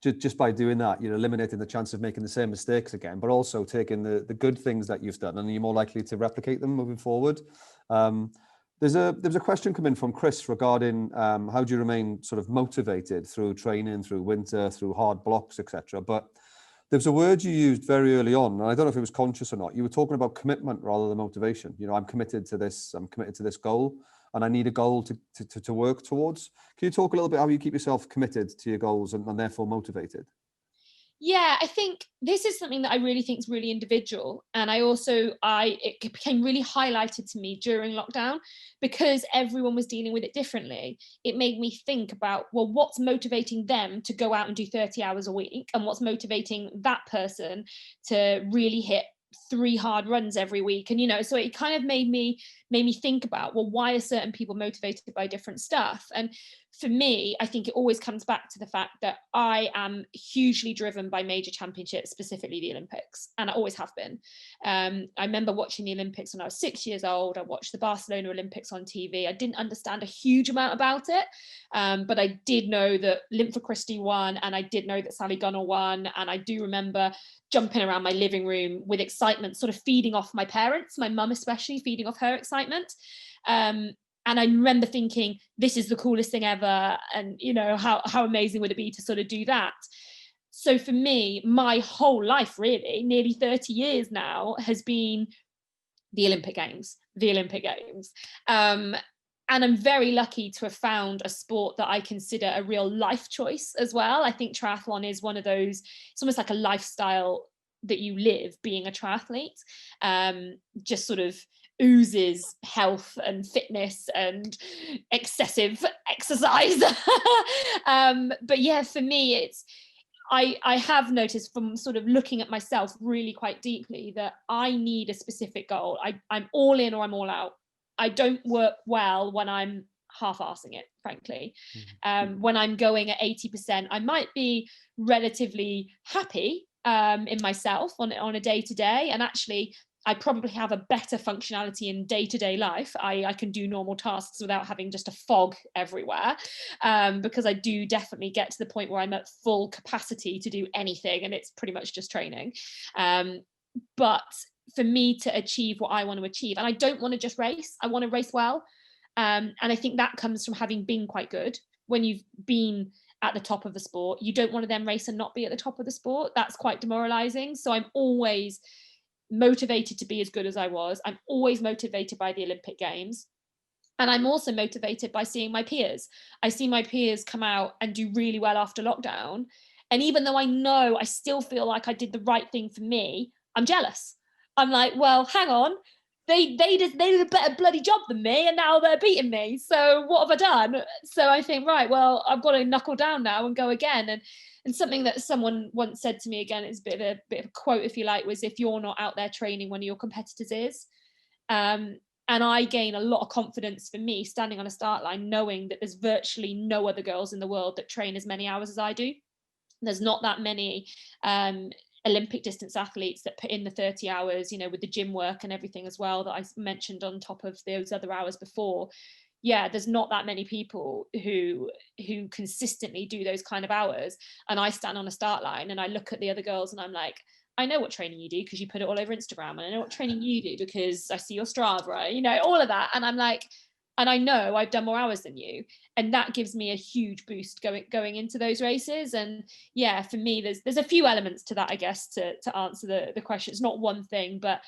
just by doing that, you're eliminating the chance of making the same mistakes again, but also taking the good things that you've done and you're more likely to replicate them moving forward. There's a question coming from Chris regarding how do you remain sort of motivated through training, through winter, through hard blocks, etc. But there's a word you used very early on, and I don't know if it was conscious or not. You were talking about commitment rather than motivation. I'm committed to this goal, and I need a goal to work towards. Can you talk a little bit how you keep yourself committed to your goals and therefore motivated? Yeah, I think this is something that I really think is really individual. And it became really highlighted to me during lockdown because everyone was dealing with it differently. It made me think about, well, what's motivating them to go out and do 30 hours a week, and what's motivating that person to really hit 3 hard runs every week. And so it kind of made me made me think about, well, why are certain people motivated by different stuff? And for me, I think it always comes back to the fact that I am hugely driven by major championships, specifically the Olympics, and I always have been. I remember watching the Olympics when I was 6 years old. I watched the Barcelona Olympics on TV. I didn't understand a huge amount about it, but I did know that Linford Christie won, and I did know that Sally Gunnar won, and I do remember jumping around my living room with excitement, sort of feeding off my parents, my mum especially, feeding off her excitement. And I remember thinking, this is the coolest thing ever. And, you know, how amazing would it be to sort of do that? So for me, my whole life, really, nearly 30 years now, has been the Olympic Games. And I'm very lucky to have found a sport that I consider a real life choice as well. I think triathlon is one of those, it's almost like a lifestyle that you live being a triathlete, just sort of oozes health and fitness and excessive exercise. But yeah, for me, it's, I have noticed from sort of looking at myself really quite deeply that I need a specific goal. I'm all in or I'm all out. I don't work well when I'm half-arsing it, frankly. When I'm going at 80%, I might be relatively happy in myself on a day-to-day, and actually I probably have a better functionality in day-to-day life. I can do normal tasks without having just a fog everywhere, because I do definitely get to the point where I'm at full capacity to do anything, and it's pretty much just training. But for me to achieve what I want to achieve, and I don't want to just race, I want to race well. And I think that comes from having been quite good. When you've been at the top of the sport, you don't want to then race and not be at the top of the sport. That's quite demoralizing. So I'm always motivated to be as good as I was. I'm always motivated by the Olympic Games. And I'm also motivated by seeing my peers. I see my peers come out and do really well after lockdown. And even though I know I still feel like I did the right thing for me, I'm jealous. I'm like, well, hang on. They did a better bloody job than me, and now they're beating me. So what have I done? So I think, right, well, I've got to knuckle down now and go again. And something that someone once said to me, again, it's a bit of a quote, if you like, was, if you're not out there training, one of your competitors is. And I gain a lot of confidence for me standing on a start line, knowing that there's virtually no other girls in the world that train as many hours as I do. There's not that many Olympic distance athletes that put in the 30 hours, you know, with the gym work and everything as well that I mentioned on top of those other hours before. Yeah, there's not that many people who consistently do those kind of hours. And I stand on a start line and I look at the other girls and I'm like, I know what training you do because you put it all over Instagram, and I know what training you do because I see your Strava, you know, all of that. And I'm like, and I know I've done more hours than you, and that gives me a huge boost going into those races. And yeah, for me, there's a few elements to that, I guess, to answer the question. It's not one thing, but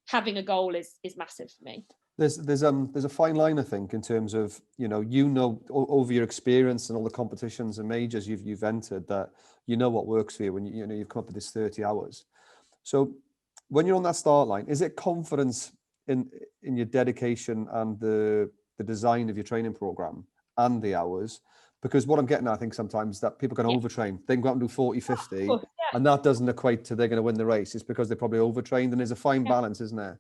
having a goal is massive for me. There's a fine line, I think, in terms of, you know, over your experience and all the competitions and majors you've entered, that you know what works for you when you know you've come up with this 30 hours. So when you're on that start line, is it confidence in your dedication and the design of your training program and the hours? Because what I'm getting at, I think sometimes, that people can overtrain. They can go out and do 40, 50, and that doesn't equate to they're going to win the race. It's because they probably overtrained, and there's a fine balance, isn't there?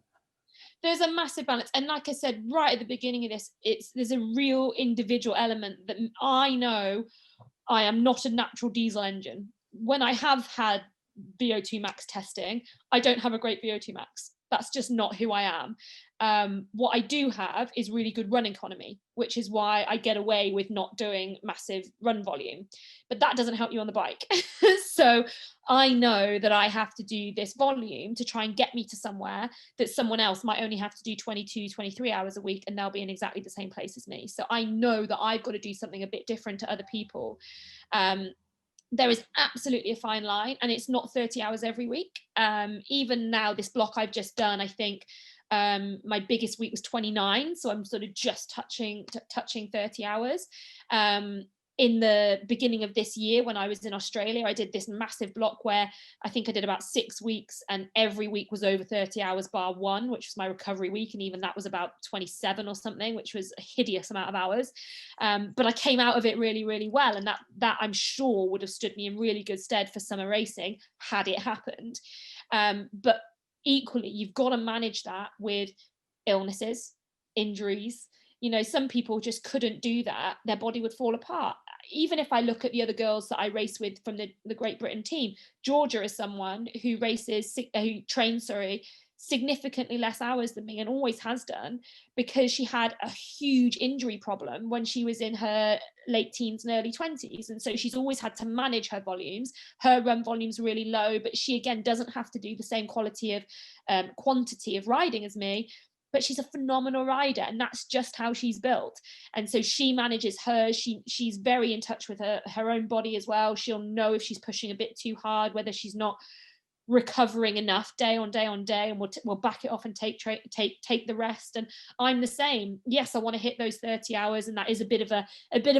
There's a massive balance. And like I said, right at the beginning of this, there's a real individual element that I know I am not a natural diesel engine. When I have had VO2 max testing, I don't have a great VO2 max. That's just not who I am. What I do have is really good run economy, which is why I get away with not doing massive run volume. But that doesn't help you on the bike. So I know that I have to do this volume to try and get me to somewhere that someone else might only have to do 22, 23 hours a week, and they'll be in exactly the same place as me. So I know that I've got to do something a bit different to other people. There is absolutely a fine line, and it's not 30 hours every week. Even now, this block I've just done, I think my biggest week was 29. So I'm sort of just touching 30 hours. In the beginning of this year, when I was in Australia, I did this massive block where I think I did about 6 weeks, and every week was over 30 hours bar one, which was my recovery week. And even that was about 27 or something, which was a hideous amount of hours. But I came out of it really, really well. And that I'm sure would have stood me in really good stead for summer racing had it happened. But equally, you've got to manage that with illnesses. injuries. You know, some people just couldn't do that. Their body would fall apart. Even if I look at the other girls that I race with from the Great Britain team, Georgia is someone who trains, significantly less hours than me, and always has done, because she had a huge injury problem when she was in her late teens and early 20s. And so she's always had to manage her volumes. Her run volume's really low, but she, again, doesn't have to do the same quantity of riding as me. But she's a phenomenal rider, and that's just how she's built. And so she manages hers. She's very in touch with her own body as well. She'll know if she's pushing a bit too hard, whether she's not recovering enough day on day on day, and we'll back it off and take the rest. And I'm the same. Yes, I want to hit those 30 hours, and that is a bit of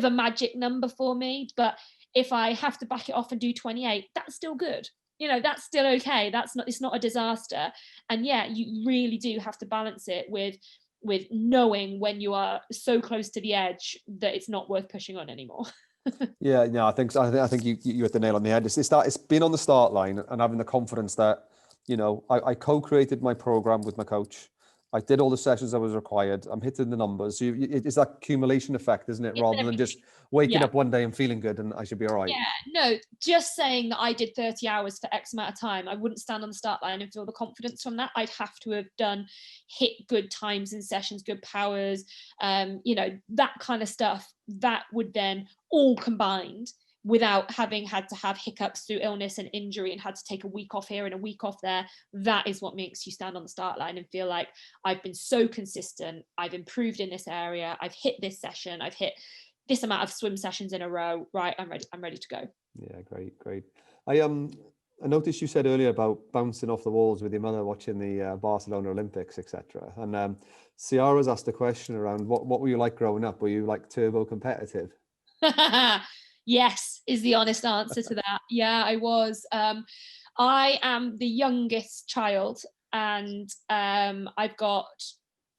a magic number for me. But if I have to back it off and do 28, that's still good. You know, that's still okay. It's not a disaster. And yeah, you really do have to balance it with knowing when you are so close to the edge that it's not worth pushing on anymore. Yeah, no, I think you hit the nail on the head. It's been on the start line and having the confidence that, you know, I co-created my program with my coach. I did all the sessions that was required. I'm hitting the numbers. So it's that accumulation effect, isn't it? Rather than just waking up one day and feeling good and I should be all right. Yeah, no, just saying that I did 30 hours for X amount of time, I wouldn't stand on the start line and feel the confidence from that. I'd have to have hit good times in sessions, good powers, you know, that kind of stuff. That would then all combined, without having had to have hiccups through illness and injury and had to take a week off here and a week off there. That is what makes you stand on the start line and feel like, I've been so consistent, I've improved in this area, I've hit this session, I've hit this amount of swim sessions in a row, right, I'm ready to go. Yeah, great. I noticed you said earlier about bouncing off the walls with your mother watching the Barcelona Olympics, etc. And Ciara's asked a question around what were you like growing up? Were you like turbo competitive? Yes, is the honest answer to that. Yeah, I was. I am the youngest child, and I've got,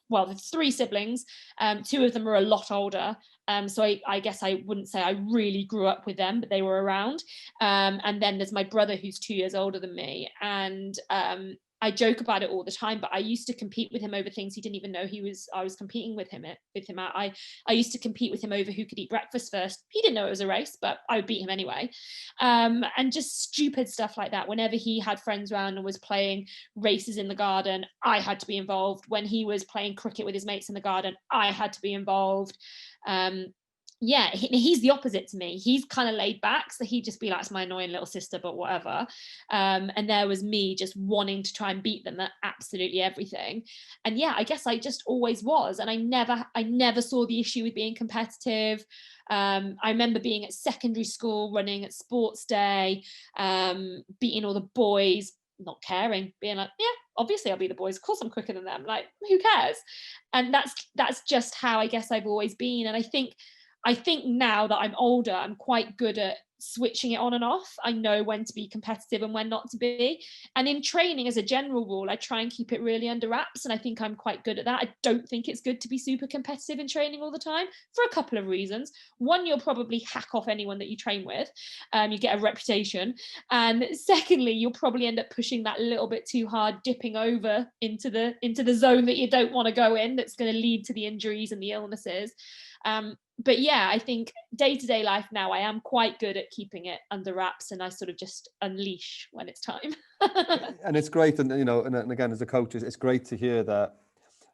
well, there's 3 siblings. 2 of them are a lot older. So I guess I wouldn't say I really grew up with them, but they were around. And then there's my brother who's 2 years older than me. And I joke about it all the time, but I used to compete with him over things he didn't even know I was competing with him at. I used to compete with him over who could eat breakfast first. He didn't know it was a race, but I would beat him anyway. And just stupid stuff like that. Whenever he had friends around and was playing races in the garden, I had to be involved. When he was playing cricket with his mates in the garden, I had to be involved. Yeah, he's the opposite to me. He's kind of laid back, so he'd just be like, it's my annoying little sister, but whatever. And there was me just wanting to try and beat them at absolutely everything. And yeah, I guess I just always was, and I never saw the issue with being competitive. I remember being at secondary school, running at sports day, beating all the boys, not caring, being like, yeah, obviously I'll be the boys, of course I'm quicker than them, like, who cares? And that's just how I guess I've always been. And I think now that I'm older, I'm quite good at switching it on and off. I know when to be competitive and when not to be. And in training, as a general rule, I try and keep it really under wraps. And I think I'm quite good at that. I don't think it's good to be super competitive in training all the time for a couple of reasons. One, you'll probably hack off anyone that you train with. You get a reputation. And secondly, you'll probably end up pushing that little bit too hard, dipping over into the zone that you don't want to go in, that's going to lead to the injuries and the illnesses. But yeah, I think day-to-day life now, I am quite good at keeping it under wraps, and I sort of just unleash when it's time. And it's great. And, you know, and again, as a coach, it's great to hear that,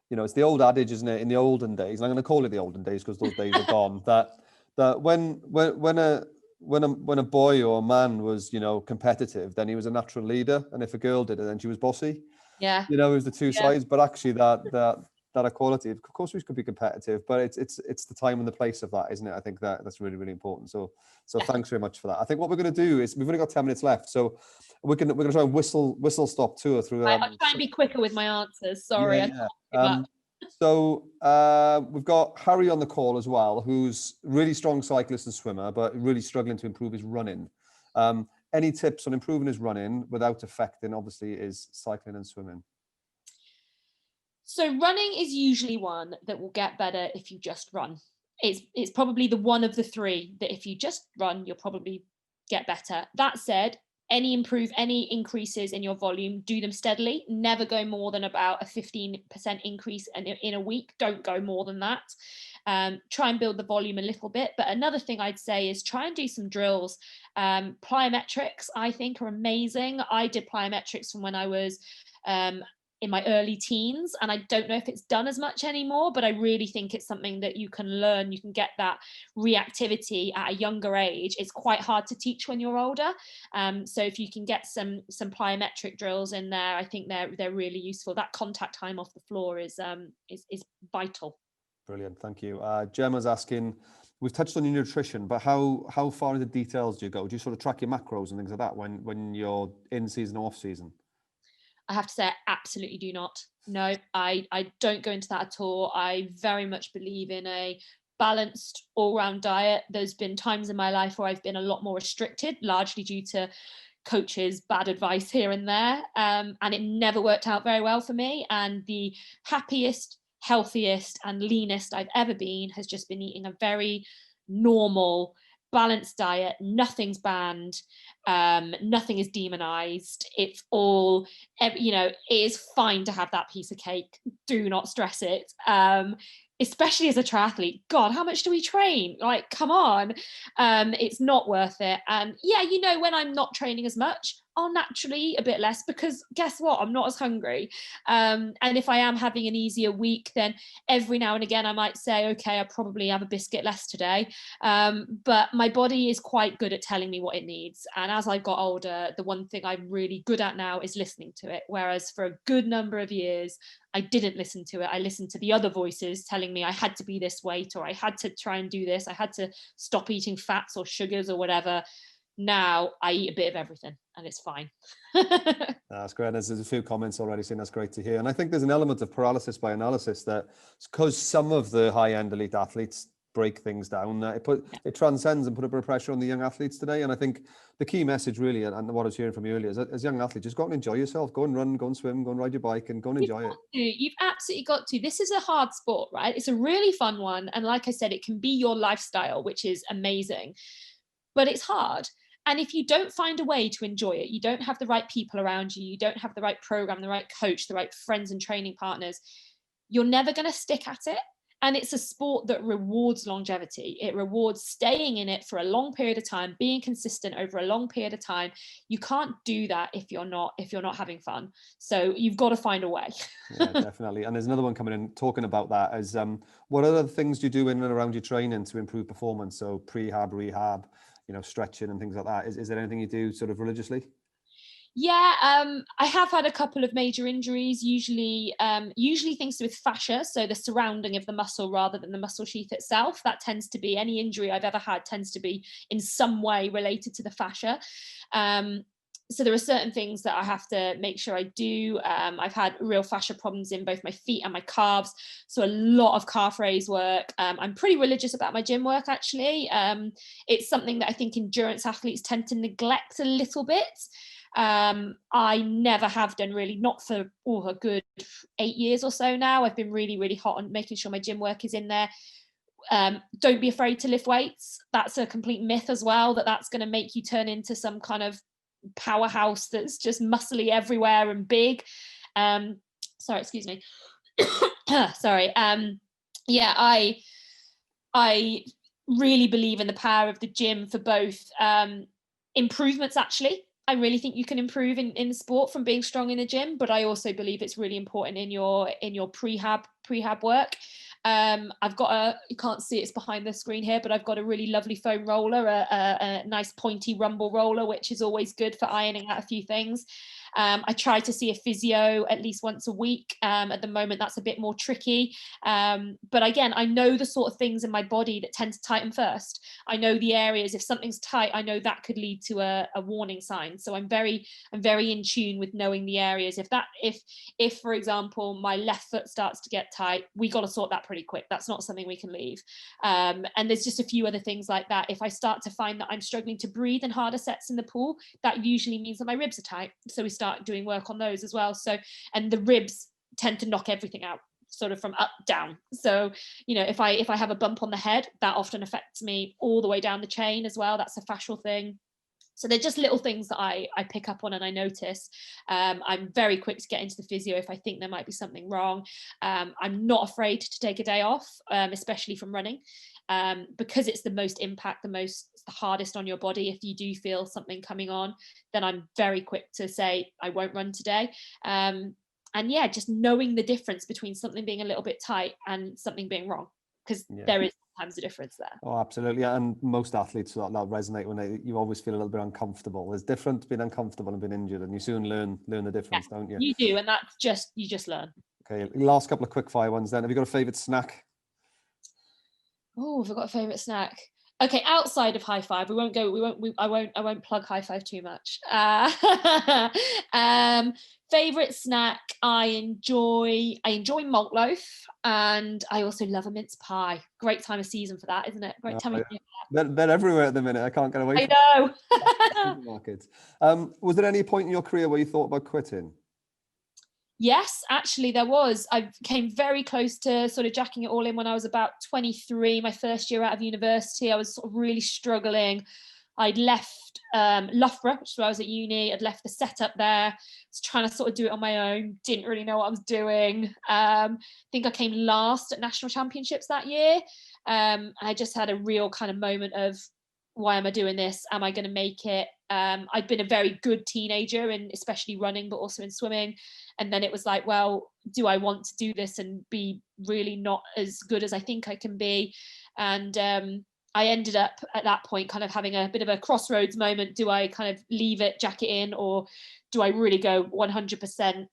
you know, it's the old adage, isn't it? In the olden days, and I'm going to call it the olden days because those days are gone, that when a boy or a man was, you know, competitive, then he was a natural leader. And if a girl did it, then she was bossy. Yeah. You know, it was the two sides, but actually that equality, of course we could be competitive, but it's the time and the place of that, isn't it? I think that's really, really important. So thanks very much for that. I think what we're going to do is, we've only got 10 minutes left, so we're going to try and whistle stop tour through. I'll try and be quicker with my answers. Sorry. So we've got Harry on the call as well, who's really strong cyclist and swimmer, but really struggling to improve his running. Any tips on improving his running without affecting, obviously, his cycling and swimming? So running is usually one that will get better if you just run. It's probably the one of the 3 that if you just run, you'll probably get better. That said, any increases in your volume, do them steadily. Never go more than about a 15% increase in a week. Don't go more than that. Try and build the volume a little bit. But another thing I'd say is try and do some drills. Plyometrics, I think, are amazing. I did plyometrics from when I was in my early teens, and I don't know if it's done as much anymore, but I really think it's something that you can learn. You can get that reactivity at a younger age. It's quite hard to teach when you're older. So if you can get some plyometric drills in there, I think they're really useful. That contact time off the floor is vital. Brilliant, thank you. Gemma's asking, we've touched on your nutrition, but how far into details do you go? Do you sort of track your macros and things like that when you're in season or off season? I have to say, I absolutely do not. No, I don't go into that at all. I very much believe in a balanced all-round diet. There's been times in my life where I've been a lot more restricted, largely due to coaches' bad advice here and there. And it never worked out very well for me. And the happiest, healthiest and leanest I've ever been has just been eating a very normal, balanced diet. Nothing's banned, nothing is demonized. It's all, it is fine to have that piece of cake. Do not stress it. Especially as a triathlete, God, how much do we train? Like, come on. It's not worth it. And yeah, when I'm not training as much, I'll naturally eat a bit less, because guess what? I'm not as hungry. And if I am having an easier week, then every now and again, I might say, okay, I probably have a biscuit less today. But my body is quite good at telling me what it needs. And as I got older, the one thing I'm really good at now is listening to it. Whereas for a good number of years, I didn't listen to it. I listened to the other voices telling me I had to be this weight, or I had to try and do this. I had to stop eating fats or sugars or whatever. Now I eat a bit of everything and it's fine. That's great. There's a few comments already saying that's great to hear. And I think there's an element of paralysis by analysis that, because some of the high-end elite athletes break things down, it transcends and put a bit of pressure on the young athletes today. And I think the key message really, and what I was hearing from you earlier, is as young athletes, just go out and enjoy yourself. Go and run, go and swim, go and ride your bike, and go and enjoy it. You've absolutely got to. This is a hard sport, right? It's a really fun one. And like I said, it can be your lifestyle, which is amazing, but it's hard. And if you don't find a way to enjoy it, you don't have the right people around you, you don't have the right program, the right coach, the right friends and training partners, you're never going to stick at it. And it's a sport that rewards longevity. It rewards staying in it for a long period of time, being consistent over a long period of time. You can't do that if you're not having fun. So you've got to find a way. Yeah, definitely. And there's another one coming in talking about that, as what other things do you do in and around your training to improve performance? So prehab, rehab, stretching and things like that. Is there anything you do sort of religiously? Yeah, I have had a couple of major injuries, usually things to do with fascia, so the surrounding of the muscle rather than the muscle sheath itself. That tends to be, any injury I've ever had tends to be in some way related to the fascia. So there are certain things that I have to make sure I do. I've had real fascia problems in both my feet and my calves, so a lot of calf raise work. I'm pretty religious about my gym work, actually. It's something that I think endurance athletes tend to neglect a little bit. I never have done, really, not for a good 8 years or so now. I've been really, really hot on making sure my gym work is in there. Don't be afraid to lift weights. That's a complete myth as well, that's going to make you turn into some kind of powerhouse that's just muscly everywhere and big. Sorry, excuse me. Sorry. Yeah, I really believe in the power of the gym for both improvements, actually. I really think you can improve in sport from being strong in the gym, but I also believe it's really important in your prehab work. I've got you can't see it's behind the screen here, but I've got a really lovely foam roller, a nice pointy rumble roller, which is always good for ironing out a few things. I try to see a physio at least once a week. At the moment, that's a bit more tricky. But again, I know the sort of things in my body that tend to tighten first. I know the areas, if something's tight, I know that could lead to a warning sign. So I'm very in tune with knowing the areas. If for example, my left foot starts to get tight, we got to sort that pretty quick. That's not something we can leave. And there's just a few other things like that. If I start to find that I'm struggling to breathe in harder sets in the pool, that usually means that my ribs are tight. So we start doing work on those as well. So, and the ribs tend to knock everything out, sort of from up down. So, if I have a bump on the head, that often affects me all the way down the chain as well. That's a fascial thing. So they're just little things that I pick up on and I notice. I'm very quick to get into the physio if I think there might be something wrong. I'm not afraid to take a day off, especially from running, because it's the most impact, the hardest on your body. If you do feel something coming on, then I'm very quick to say, I won't run today. And yeah, just knowing the difference between something being a little bit tight and something being wrong, because there is sometimes a difference there. Oh, absolutely. And most athletes that resonate when you always feel a little bit uncomfortable. There's different being uncomfortable and being injured, and you soon learn the difference, don't you? You do, and you just learn. Okay, last couple of quick fire ones then. Have you got a favourite snack? Oh, have I got a favourite snack? Okay, outside of HIGH5, I won't plug HIGH5 too much. Favourite snack, I enjoy malt loaf, and I also love a mince pie. Great time of season for that, isn't it? Great time of year. They're everywhere at the minute. I can't get away from I know. Was there any point in your career where you thought about quitting? Yes, actually there was. I came very close to sort of jacking it all in when I was about 23, my first year out of university. I was sort of really struggling. I'd left Loughborough, which is where I was at uni. I'd left the setup there. Was trying to sort of do it on my own. Didn't really know what I was doing. I think I came last at national championships that year. I just had a real kind of moment of, why am I doing this? Am I going to make it? I'd been a very good teenager, and especially running, but also in swimming. And then it was like, well, do I want to do this and be really not as good as I think I can be? And I ended up at that point kind of having a bit of a crossroads moment. Do I kind of leave it, jack it in, or do I really go 100%?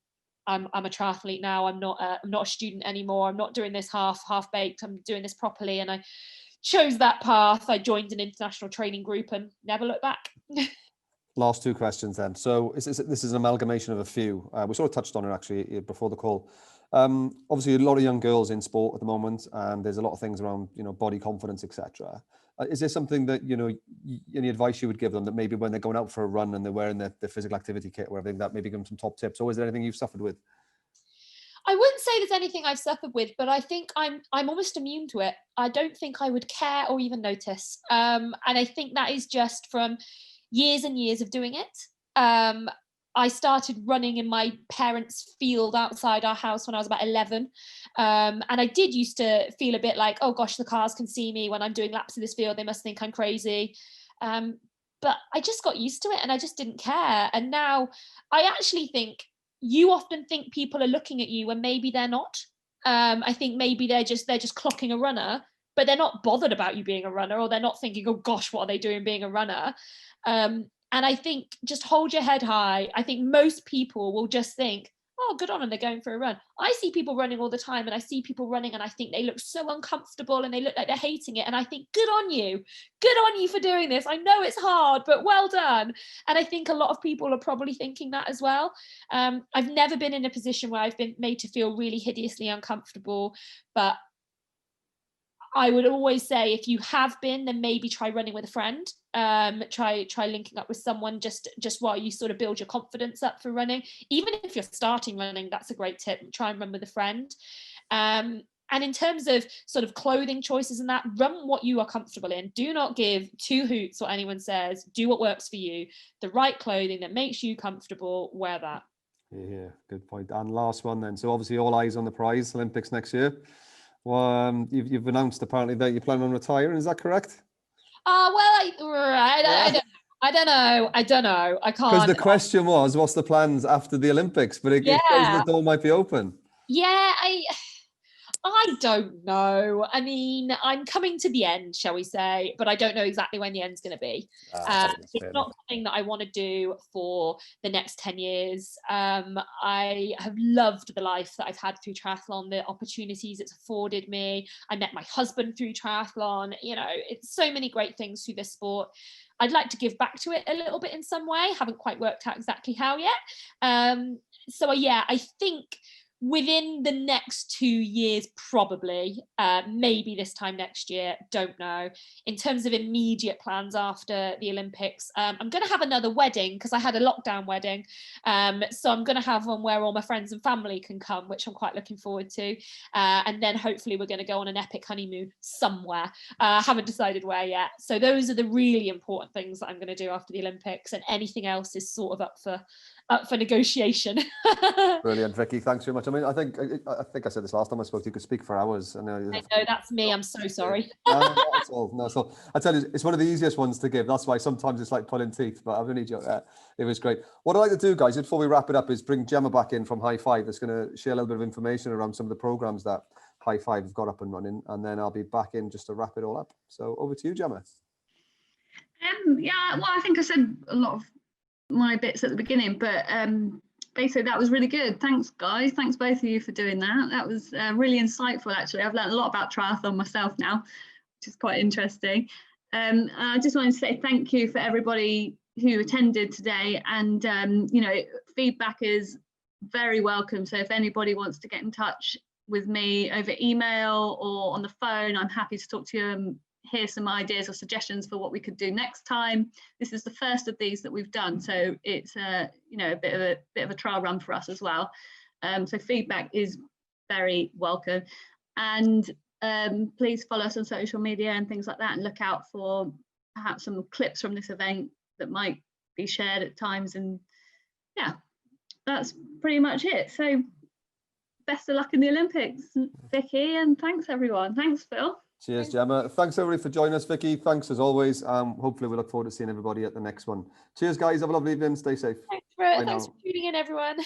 I'm a triathlete now. I'm not a student anymore. I'm not doing this half baked. I'm doing this properly. And I chose that path. I joined an international training group and never looked back. Last two questions then. So this is an amalgamation of a few. We sort of touched on it actually before the call. Obviously, a lot of young girls in sport at the moment, and there's a lot of things around, body confidence, etc. Is there something that, any advice you would give them that maybe when they're going out for a run and they're wearing their physical activity kit or everything, that maybe give them some top tips? Or is there anything you've suffered with? I wouldn't say there's anything I've suffered with, but I think I'm almost immune to it. I don't think I would care or even notice. And I think that is just from years and years of doing it. I started running in my parents' field outside our house when I was about 11. And I did used to feel a bit like, oh gosh, the cars can see me when I'm doing laps of this field. They must think I'm crazy. But I just got used to it and I just didn't care. And now I actually think you often think people are looking at you when maybe they're not. I think maybe they're just clocking a runner, but they're not bothered about you being a runner, or they're not thinking, oh gosh, what are they doing being a runner? And I think just hold your head high. I think most people will just think, oh, good on them, they're going for a run. I see people running all the time, and I see people running and I think they look so uncomfortable and they look like they're hating it. And I think, good on you for doing this. I know it's hard, but well done. And I think a lot of people are probably thinking that as well. I've never been in a position where I've been made to feel really hideously uncomfortable, but I would always say, if you have been, then maybe try running with a friend. Try linking up with someone just while you sort of build your confidence up for running. Even if you're starting running, that's a great tip. Try and run with a friend. And in terms of sort of clothing choices and that, run what you are comfortable in. Do not give two hoots what anyone says. Do what works for you. The right clothing that makes you comfortable, wear that. Yeah, good point. And last one then. So obviously all eyes on the prize, Olympics next year. Well, you've announced apparently that you plan on retiring. Is that correct? I don't know. I can't. Because the question was, what's the plans after the Olympics? But it shows the door might be open. Yeah, I don't know. I mean, I'm coming to the end, shall we say, but I don't know exactly when the end's going to be. It's not something that I want to do for the next 10 years. I have loved the life that I've had through triathlon, the opportunities it's afforded me. I met my husband through triathlon. It's so many great things through this sport. I'd like to give back to it a little bit in some way. Haven't quite worked out exactly how yet. I think within the next 2 years, probably, maybe this time next year, don't know. In terms of immediate plans after the Olympics, I'm going to have another wedding because I had a lockdown wedding. So I'm going to have one where all my friends and family can come, which I'm quite looking forward to. And then hopefully we're going to go on an epic honeymoon somewhere. I haven't decided where yet. So those are the really important things that I'm going to do after the Olympics, and anything else is sort of up for negotiation. Brilliant, Vicky. Thanks very much. I mean, I think I said this last time I spoke to you. Could speak for hours. I know that's me. I'm so sorry. No, that's all. No, so I tell you, it's one of the easiest ones to give. That's why sometimes it's like pulling teeth. But I've only joked. It was great. What I'd like to do, guys, before we wrap it up, is bring Gemma back in from HIGH5. That's going to share a little bit of information around some of the programs that HIGH5 have got up and running, and then I'll be back in just to wrap it all up. So over to you, Gemma. Yeah, well, I think I said a lot of my bits at the beginning, but basically that was really good. Thanks, guys. Thanks both of you for doing that. That was really insightful, actually. I've learned a lot about triathlon myself now, which is quite interesting. I just wanted to say thank you for everybody who attended today, and you know, feedback is very welcome. So if anybody wants to get in touch with me over email or on the phone, I'm happy to talk to you and hear some ideas or suggestions for what we could do next time. This is the first of these that we've done, so it's you know, a bit of a trial run for us as well. So feedback is very welcome, and please follow us on social media and things like that, and look out for perhaps some clips from this event that might be shared at times. And yeah, that's pretty much it. So best of luck in the Olympics, Vicky, and thanks everyone. Thanks, Phil. Cheers, Gemma. Thanks everybody for joining us, Vicky. Thanks as always. Hopefully we look forward to seeing everybody at the next one. Cheers, guys. Have a lovely evening. Stay safe. Thanks for tuning in, everyone.